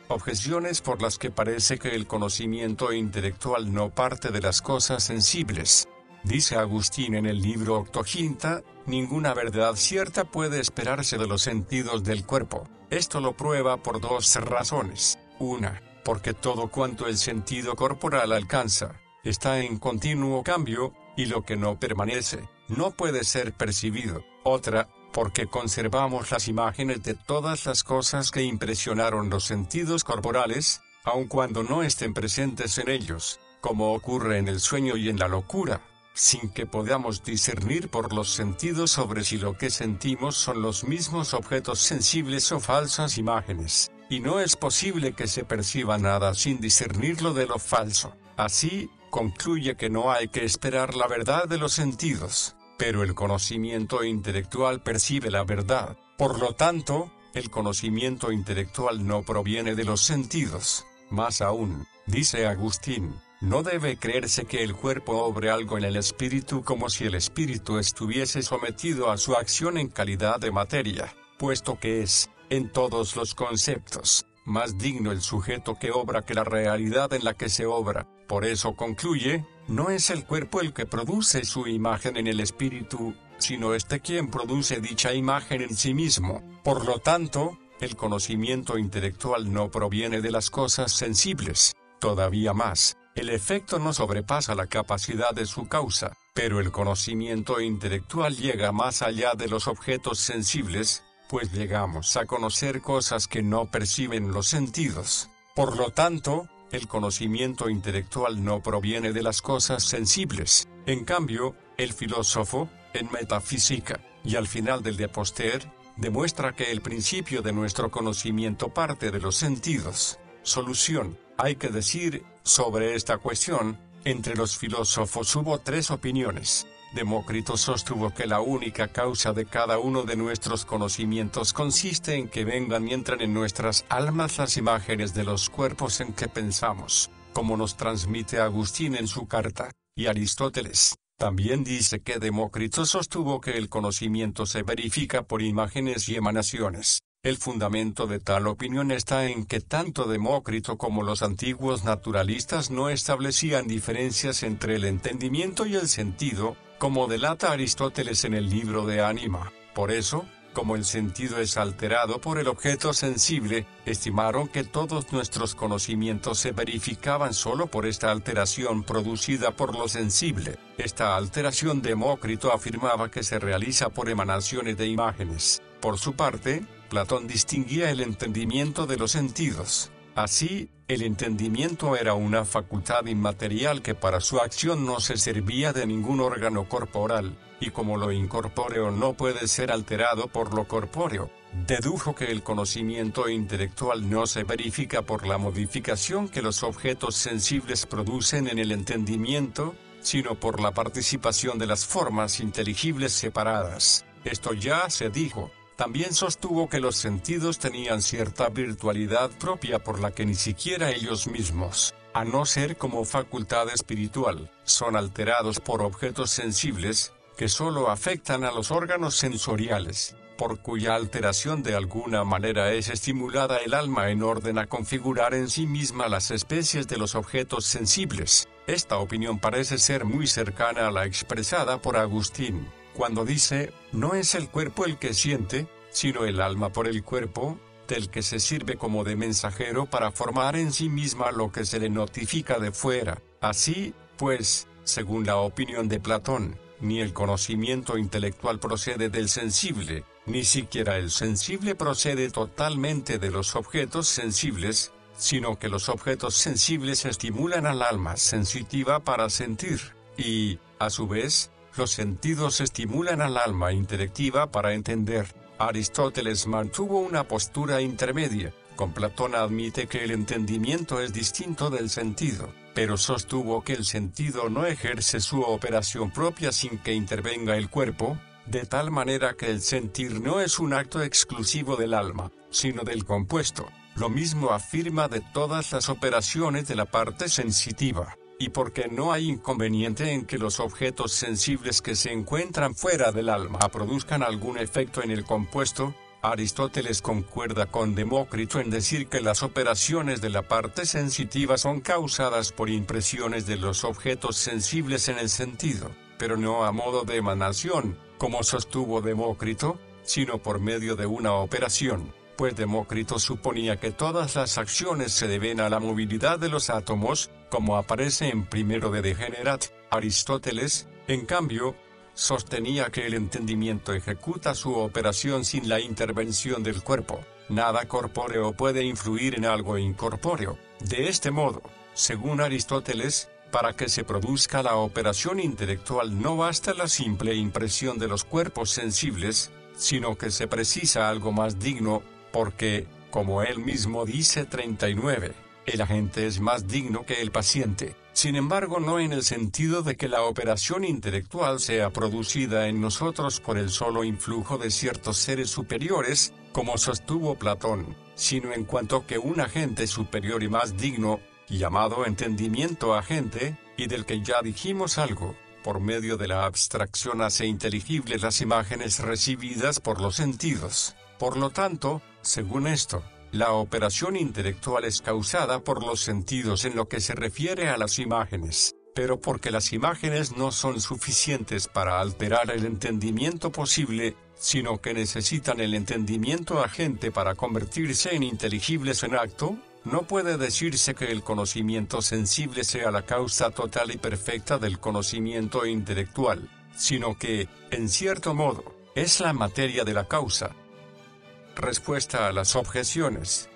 Objeciones por las que parece que el conocimiento intelectual no parte de las cosas sensibles. Dice Agustín en el libro Octoginta, ninguna verdad cierta puede esperarse de los sentidos del cuerpo. Esto lo prueba por dos razones. Una, porque todo cuanto el sentido corporal alcanza, está en continuo cambio, y lo que no permanece, no puede ser percibido. Otra, porque conservamos las imágenes de todas las cosas que impresionaron los sentidos corporales, aun cuando no estén presentes en ellos, como ocurre en el sueño y en la locura, sin que podamos discernir por los sentidos sobre si lo que sentimos son los mismos objetos sensibles o falsas imágenes, y no es posible que se perciba nada sin discernirlo de lo falso. Así, concluye que no hay que esperar la verdad de los sentidos, pero el conocimiento intelectual percibe la verdad. Por lo tanto, el conocimiento intelectual no proviene de los sentidos. Más aún, dice Agustín, no debe creerse que el cuerpo obre algo en el espíritu como si el espíritu estuviese sometido a su acción en calidad de materia, puesto que es, en todos los conceptos, más digno el sujeto que obra que la realidad en la que se obra. Por eso concluye, no es el cuerpo el que produce su imagen en el espíritu, sino este quien produce dicha imagen en sí mismo. Por lo tanto, el conocimiento intelectual no proviene de las cosas sensibles. Todavía más, el efecto no sobrepasa la capacidad de su causa, pero el conocimiento intelectual llega más allá de los objetos sensibles, pues llegamos a conocer cosas que no perciben los sentidos. Por lo tanto, el conocimiento intelectual no proviene de las cosas sensibles. En cambio, el filósofo, en Metafísica, y al final del De Poster, demuestra que el principio de nuestro conocimiento parte de los sentidos. Solución. Hay que decir, sobre esta cuestión, entre los filósofos hubo tres opiniones. Demócrito sostuvo que la única causa de cada uno de nuestros conocimientos consiste en que vengan y entren en nuestras almas las imágenes de los cuerpos en que pensamos, como nos transmite Agustín en su carta, y Aristóteles. También dice que Demócrito sostuvo que el conocimiento se verifica por imágenes y emanaciones. El fundamento de tal opinión está en que tanto Demócrito como los antiguos naturalistas no establecían diferencias entre el entendimiento y el sentido, como delata Aristóteles en el libro de Ánima. Por eso, como el sentido es alterado por el objeto sensible, estimaron que todos nuestros conocimientos se verificaban solo por esta alteración producida por lo sensible. Esta alteración Demócrito afirmaba que se realiza por emanaciones de imágenes. Por su parte, Platón distinguía el entendimiento de los sentidos. Así, el entendimiento era una facultad inmaterial que para su acción no se servía de ningún órgano corporal, y como lo incorpóreo no puede ser alterado por lo corpóreo, dedujo que el conocimiento intelectual no se verifica por la modificación que los objetos sensibles producen en el entendimiento, sino por la participación de las formas inteligibles separadas. Esto ya se dijo. También sostuvo que los sentidos tenían cierta virtualidad propia por la que ni siquiera ellos mismos, a no ser como facultad espiritual, son alterados por objetos sensibles, que solo afectan a los órganos sensoriales, por cuya alteración de alguna manera es estimulada el alma en orden a configurar en sí misma las especies de los objetos sensibles. Esta opinión parece ser muy cercana a la expresada por Agustín, cuando dice, no es el cuerpo el que siente, sino el alma por el cuerpo, del que se sirve como de mensajero para formar en sí misma lo que se le notifica de fuera. Así, pues, según la opinión de Platón, ni el conocimiento intelectual procede del sensible, ni siquiera el sensible procede totalmente de los objetos sensibles, sino que los objetos sensibles estimulan al alma sensitiva para sentir, y, a su vez, los sentidos estimulan al alma intelectiva para entender. Aristóteles mantuvo una postura intermedia. Con Platón admite que el entendimiento es distinto del sentido, pero sostuvo que el sentido no ejerce su operación propia sin que intervenga el cuerpo, de tal manera que el sentir no es un acto exclusivo del alma, sino del compuesto. Lo mismo afirma de todas las operaciones de la parte sensitiva. Y porque no hay inconveniente en que los objetos sensibles que se encuentran fuera del alma produzcan algún efecto en el compuesto, Aristóteles concuerda con Demócrito en decir que las operaciones de la parte sensitiva son causadas por impresiones de los objetos sensibles en el sentido, pero no a modo de emanación, como sostuvo Demócrito, sino por medio de una operación. Pues Demócrito suponía que todas las acciones se deben a la movilidad de los átomos, como aparece en Primero de Degenerat. Aristóteles, en cambio, sostenía que el entendimiento ejecuta su operación sin la intervención del cuerpo. Nada corpóreo puede influir en algo incorpóreo. De este modo, según Aristóteles, para que se produzca la operación intelectual no basta la simple impresión de los cuerpos sensibles, sino que se precisa algo más digno, porque, como él mismo dice 39, el agente es más digno que el paciente. Sin embargo, no en el sentido de que la operación intelectual sea producida en nosotros por el solo influjo de ciertos seres superiores, como sostuvo Platón, sino en cuanto que un agente superior y más digno, llamado entendimiento agente, y del que ya dijimos algo, por medio de la abstracción hace inteligibles las imágenes recibidas por los sentidos. Por lo tanto, según esto, la operación intelectual es causada por los sentidos en lo que se refiere a las imágenes, pero porque las imágenes no son suficientes para alterar el entendimiento posible, sino que necesitan el entendimiento agente para convertirse en inteligibles en acto, no puede decirse que el conocimiento sensible sea la causa total y perfecta del conocimiento intelectual, sino que, en cierto modo, es la materia de la causa. Respuesta a las objeciones.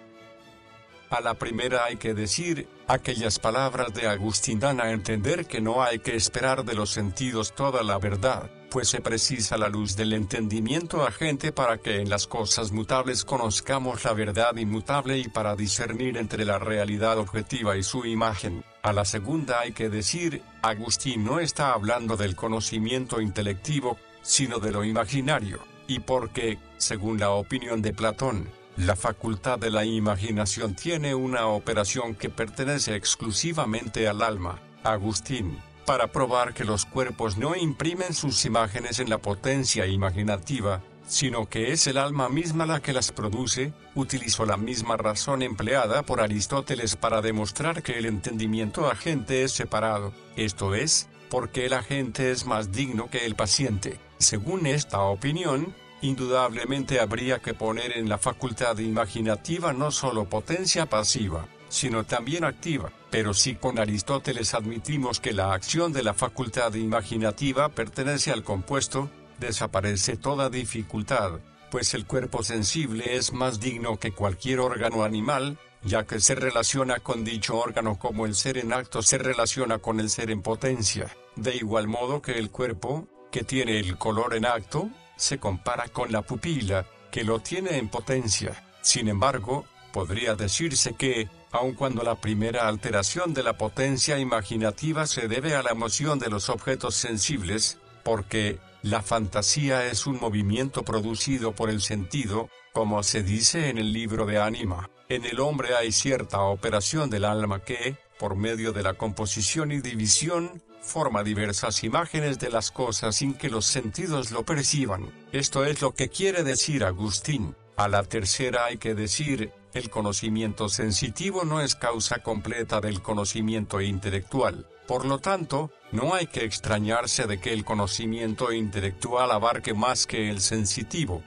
A la primera hay que decir, aquellas palabras de Agustín dan a entender que no hay que esperar de los sentidos toda la verdad, pues se precisa la luz del entendimiento agente para que en las cosas mutables conozcamos la verdad inmutable y para discernir entre la realidad objetiva y su imagen. A la segunda hay que decir, Agustín no está hablando del conocimiento intelectivo, sino de lo imaginario, y porque, según la opinión de Platón, la facultad de la imaginación tiene una operación que pertenece exclusivamente al alma. Agustín, para probar que los cuerpos no imprimen sus imágenes en la potencia imaginativa, sino que es el alma misma la que las produce, utilizó la misma razón empleada por Aristóteles para demostrar que el entendimiento agente es separado, esto es, porque el agente es más digno que el paciente. Según esta opinión, indudablemente habría que poner en la facultad imaginativa no solo potencia pasiva, sino también activa. Pero si con Aristóteles admitimos que la acción de la facultad imaginativa pertenece al compuesto, desaparece toda dificultad, pues el cuerpo sensible es más digno que cualquier órgano animal, ya que se relaciona con dicho órgano como el ser en acto se relaciona con el ser en potencia, de igual modo que el cuerpo, que tiene el color en acto, se compara con la pupila, que lo tiene en potencia. Sin embargo, podría decirse que, aun cuando la primera alteración de la potencia imaginativa se debe a la moción de los objetos sensibles, porque la fantasía es un movimiento producido por el sentido, como se dice en el libro de Ánima, en el hombre hay cierta operación del alma que, por medio de la composición y división, forma diversas imágenes de las cosas sin que los sentidos lo perciban. Esto es lo que quiere decir Agustín. A la tercera hay que decir, el conocimiento sensitivo no es causa completa del conocimiento intelectual. Por lo tanto, no hay que extrañarse de que el conocimiento intelectual abarque más que el sensitivo.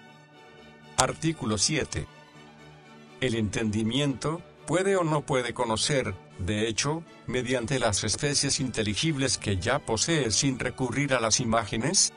Artículo 7. El entendimiento puede o no puede conocer, de hecho, mediante las especies inteligibles que ya posee sin recurrir a las imágenes.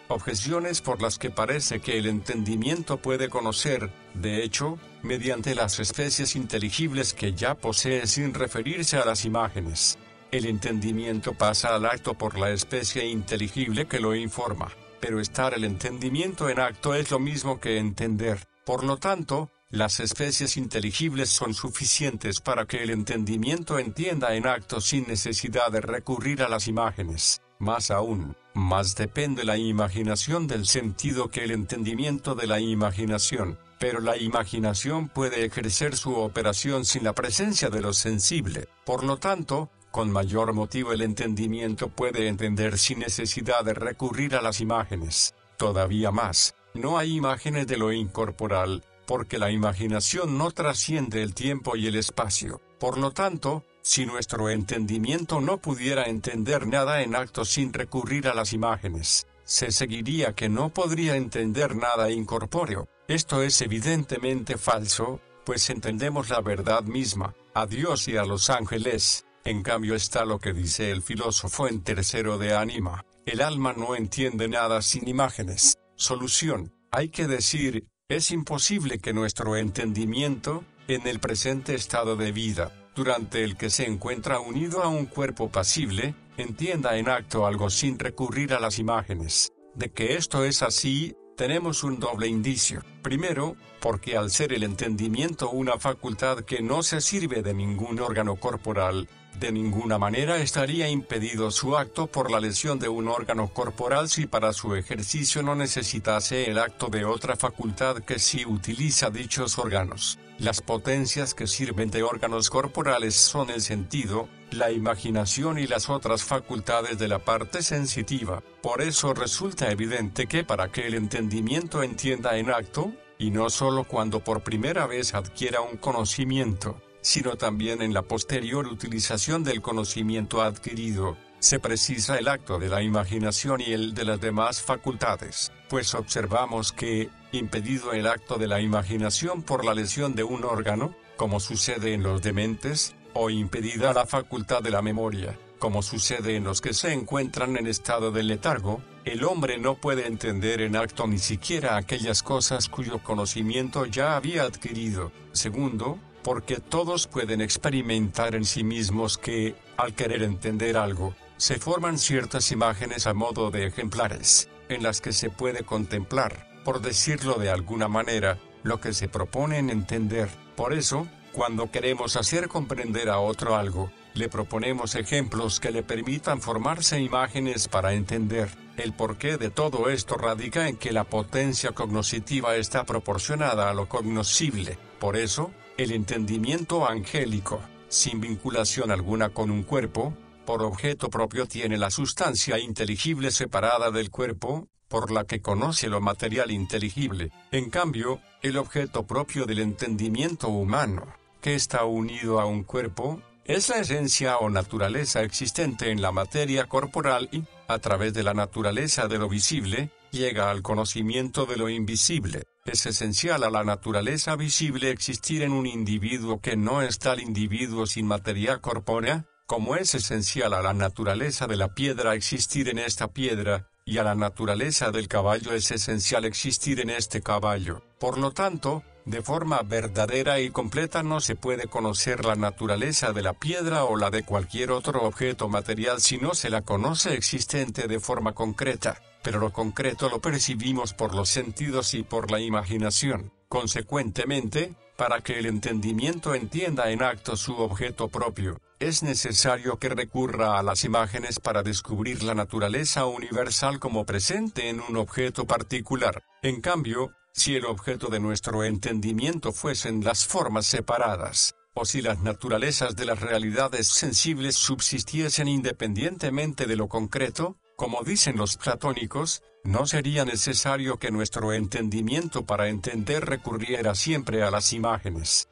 Objeciones por las que parece que el entendimiento puede conocer, de hecho, mediante las especies inteligibles que ya posee sin referirse a las imágenes. El entendimiento pasa al acto por la especie inteligible que lo informa, pero estar el entendimiento en acto es lo mismo que entender. Por lo tanto, las especies inteligibles son suficientes para que el entendimiento entienda en acto sin necesidad de recurrir a las imágenes. Más aún, más depende la imaginación del sentido que el entendimiento de la imaginación, pero la imaginación puede ejercer su operación sin la presencia de lo sensible. Por lo tanto, con mayor motivo el entendimiento puede entender sin necesidad de recurrir a las imágenes. Todavía más, no hay imágenes de lo incorporal, porque la imaginación no trasciende el tiempo y el espacio. Por lo tanto, si nuestro entendimiento no pudiera entender nada en acto sin recurrir a las imágenes, se seguiría que no podría entender nada incorpóreo. Esto es evidentemente falso, pues entendemos la verdad misma, a Dios y a los ángeles. En cambio está lo que dice el filósofo en tercero de Ánima, el alma no entiende nada sin imágenes. Solución, hay que decir, es imposible que nuestro entendimiento, en el presente estado de vida, durante el que se encuentra unido a un cuerpo pasible, entienda en acto algo sin recurrir a las imágenes. De que esto es así, tenemos un doble indicio. Primero, porque al ser el entendimiento una facultad que no se sirve de ningún órgano corporal, de ninguna manera estaría impedido su acto por la lesión de un órgano corporal si para su ejercicio no necesitase el acto de otra facultad que sí utiliza dichos órganos. Las potencias que sirven de órganos corporales son el sentido, la imaginación y las otras facultades de la parte sensitiva. Por eso resulta evidente que para que el entendimiento entienda en acto, y no solo cuando por primera vez adquiera un conocimiento, sino también en la posterior utilización del conocimiento adquirido, se precisa el acto de la imaginación y el de las demás facultades, pues observamos que, impedido el acto de la imaginación por la lesión de un órgano, como sucede en los dementes, o impedida la facultad de la memoria, como sucede en los que se encuentran en estado de letargo, el hombre no puede entender en acto ni siquiera aquellas cosas cuyo conocimiento ya había adquirido. Segundo, porque todos pueden experimentar en sí mismos que, al querer entender algo, se forman ciertas imágenes a modo de ejemplares, en las que se puede contemplar, por decirlo de alguna manera, lo que se proponen entender. Por eso, cuando queremos hacer comprender a otro algo, le proponemos ejemplos que le permitan formarse imágenes para entender. El porqué de todo esto radica en que la potencia cognoscitiva está proporcionada a lo cognoscible. Por eso, el entendimiento angélico, sin vinculación alguna con un cuerpo, por objeto propio tiene la sustancia inteligible separada del cuerpo, por la que conoce lo material inteligible. En cambio, el objeto propio del entendimiento humano, que está unido a un cuerpo, es la esencia o naturaleza existente en la materia corporal y, a través de la naturaleza de lo visible, llega al conocimiento de lo invisible. Es esencial a la naturaleza visible existir en un individuo que no es tal individuo sin materia corpórea, como es esencial a la naturaleza de la piedra existir en esta piedra, y a la naturaleza del caballo es esencial existir en este caballo. Por lo tanto, de forma verdadera y completa no se puede conocer la naturaleza de la piedra o la de cualquier otro objeto material si no se la conoce existente de forma concreta, pero lo concreto lo percibimos por los sentidos y por la imaginación. Consecuentemente, para que el entendimiento entienda en acto su objeto propio, es necesario que recurra a las imágenes para descubrir la naturaleza universal como presente en un objeto particular. En cambio, si el objeto de nuestro entendimiento fuesen las formas separadas, o si las naturalezas de las realidades sensibles subsistiesen independientemente de lo concreto, como dicen los platónicos, no sería necesario que nuestro entendimiento para entender recurriera siempre a las imágenes.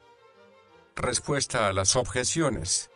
Respuesta a las objeciones.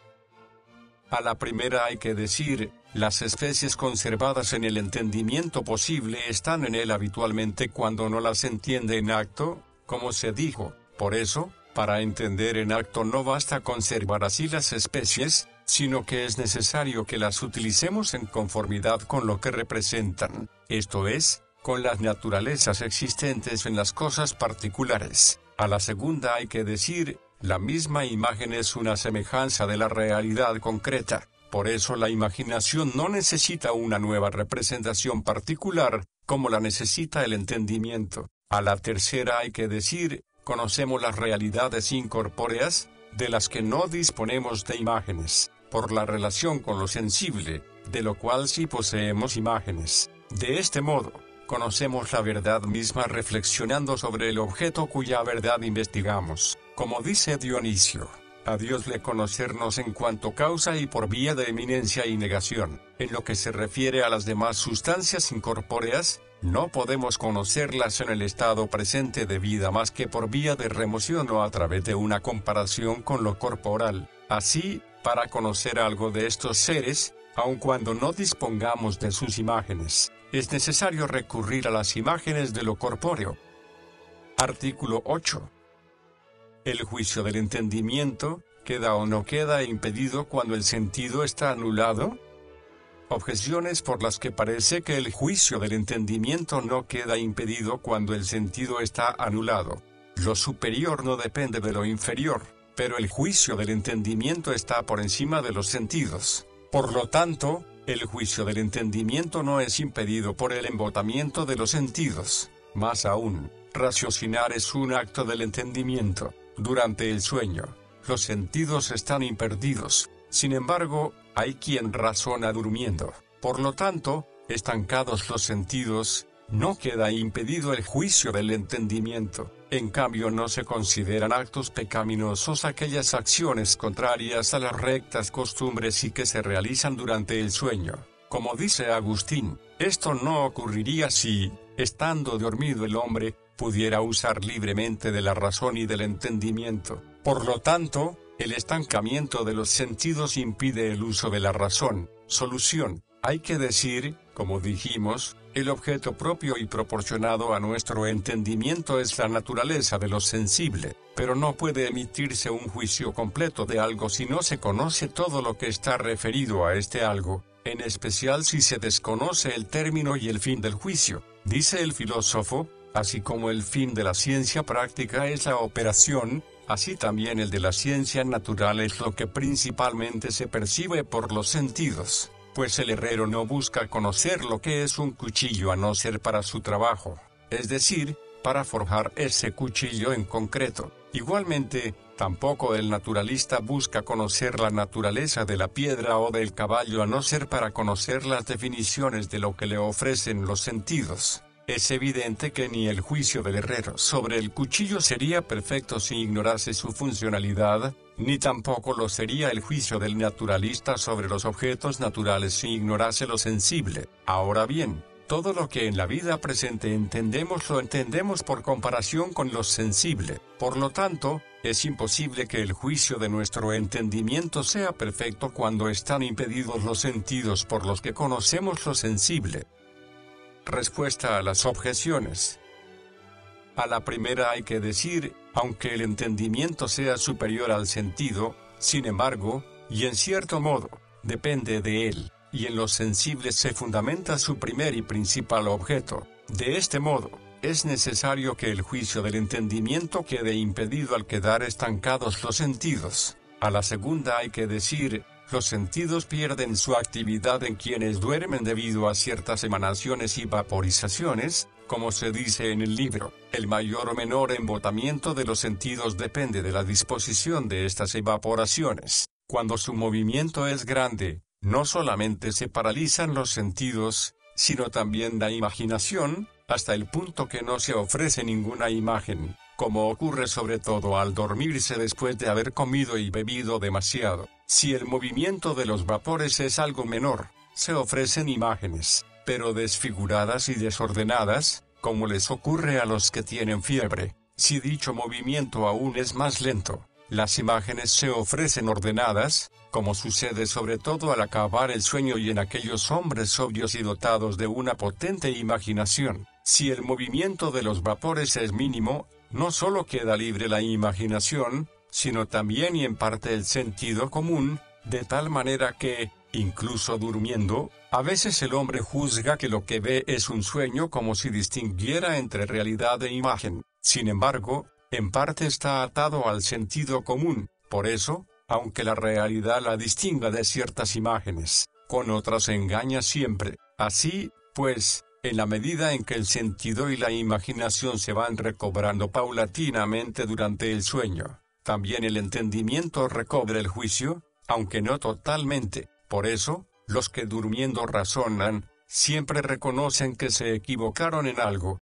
A la primera hay que decir, las especies conservadas en el entendimiento posible están en él habitualmente cuando no las entiende en acto, como se dijo. Por eso, para entender en acto no basta conservar así las especies, sino que es necesario que las utilicemos en conformidad con lo que representan, esto es, con las naturalezas existentes en las cosas particulares. A la segunda hay que decir, la misma imagen es una semejanza de la realidad concreta, por eso la imaginación no necesita una nueva representación particular, como la necesita el entendimiento. A la tercera hay que decir, conocemos las realidades incorpóreas, de las que no disponemos de imágenes, por la relación con lo sensible, de lo cual sí poseemos imágenes. De este modo, conocemos la verdad misma reflexionando sobre el objeto cuya verdad investigamos. Como dice Dionisio, a Dios le conocernos en cuanto causa y por vía de eminencia y negación. En lo que se refiere a las demás sustancias incorpóreas, no podemos conocerlas en el estado presente de vida más que por vía de remoción o a través de una comparación con lo corporal. Así, para conocer algo de estos seres, aun cuando no dispongamos de sus imágenes, es necesario recurrir a las imágenes de lo corpóreo. Artículo 8. El juicio del entendimiento, ¿queda o no queda impedido cuando el sentido está anulado? Objeciones por las que parece que el juicio del entendimiento no queda impedido cuando el sentido está anulado. Lo superior no depende de lo inferior, pero el juicio del entendimiento está por encima de los sentidos. Por lo tanto, el juicio del entendimiento no es impedido por el embotamiento de los sentidos. Más aún, raciocinar es un acto del entendimiento. Durante el sueño, los sentidos están imperdidos. Sin embargo, hay quien razona durmiendo. Por lo tanto, estancados los sentidos, no queda impedido el juicio del entendimiento. En cambio, no se consideran actos pecaminosos aquellas acciones contrarias a las rectas costumbres y que se realizan durante el sueño. Como dice Agustín, esto no ocurriría si, estando dormido el hombre, pudiera usar libremente de la razón y del entendimiento. Por lo tanto, el estancamiento de los sentidos impide el uso de la razón. Solución: hay que decir, como dijimos, el objeto propio y proporcionado a nuestro entendimiento es la naturaleza de lo sensible, pero no puede emitirse un juicio completo de algo si no se conoce todo lo que está referido a este algo, en especial si se desconoce el término y el fin del juicio. Dice el filósofo: así como el fin de la ciencia práctica es la operación, así también el de la ciencia natural es lo que principalmente se percibe por los sentidos. Pues el herrero no busca conocer lo que es un cuchillo a no ser para su trabajo, es decir, para forjar ese cuchillo en concreto. Igualmente, tampoco el naturalista busca conocer la naturaleza de la piedra o del caballo a no ser para conocer las definiciones de lo que le ofrecen los sentidos. Es evidente que ni el juicio del herrero sobre el cuchillo sería perfecto si ignorase su funcionalidad, ni tampoco lo sería el juicio del naturalista sobre los objetos naturales si ignorase lo sensible. Ahora bien, todo lo que en la vida presente entendemos lo entendemos por comparación con lo sensible. Por lo tanto, es imposible que el juicio de nuestro entendimiento sea perfecto cuando están impedidos los sentidos por los que conocemos lo sensible. Respuesta a las objeciones. A la primera hay que decir, aunque el entendimiento sea superior al sentido, sin embargo, y en cierto modo, depende de él, y en los sensibles se fundamenta su primer y principal objeto. De este modo, es necesario que el juicio del entendimiento quede impedido al quedar estancados los sentidos. A la segunda hay que decir, los sentidos pierden su actividad en quienes duermen debido a ciertas emanaciones y vaporizaciones, como se dice en el libro. El mayor o menor embotamiento de los sentidos depende de la disposición de estas evaporaciones. Cuando su movimiento es grande, no solamente se paralizan los sentidos, sino también la imaginación, hasta el punto que no se ofrece ninguna imagen, como ocurre sobre todo al dormirse después de haber comido y bebido demasiado. Si el movimiento de los vapores es algo menor, se ofrecen imágenes, pero desfiguradas y desordenadas, como les ocurre a los que tienen fiebre. Si dicho movimiento aún es más lento, las imágenes se ofrecen ordenadas, como sucede sobre todo al acabar el sueño y en aquellos hombres sobrios y dotados de una potente imaginación. Si el movimiento de los vapores es mínimo, no solo queda libre la imaginación, sino también y en parte el sentido común, de tal manera que, incluso durmiendo, a veces el hombre juzga que lo que ve es un sueño como si distinguiera entre realidad e imagen. Sin embargo, en parte está atado al sentido común. Por eso, aunque la realidad la distinga de ciertas imágenes, con otras se engaña siempre. Así, pues, en la medida en que el sentido y la imaginación se van recobrando paulatinamente durante el sueño, también el entendimiento recobra el juicio, aunque no totalmente. Por eso, los que durmiendo razonan, siempre reconocen que se equivocaron en algo,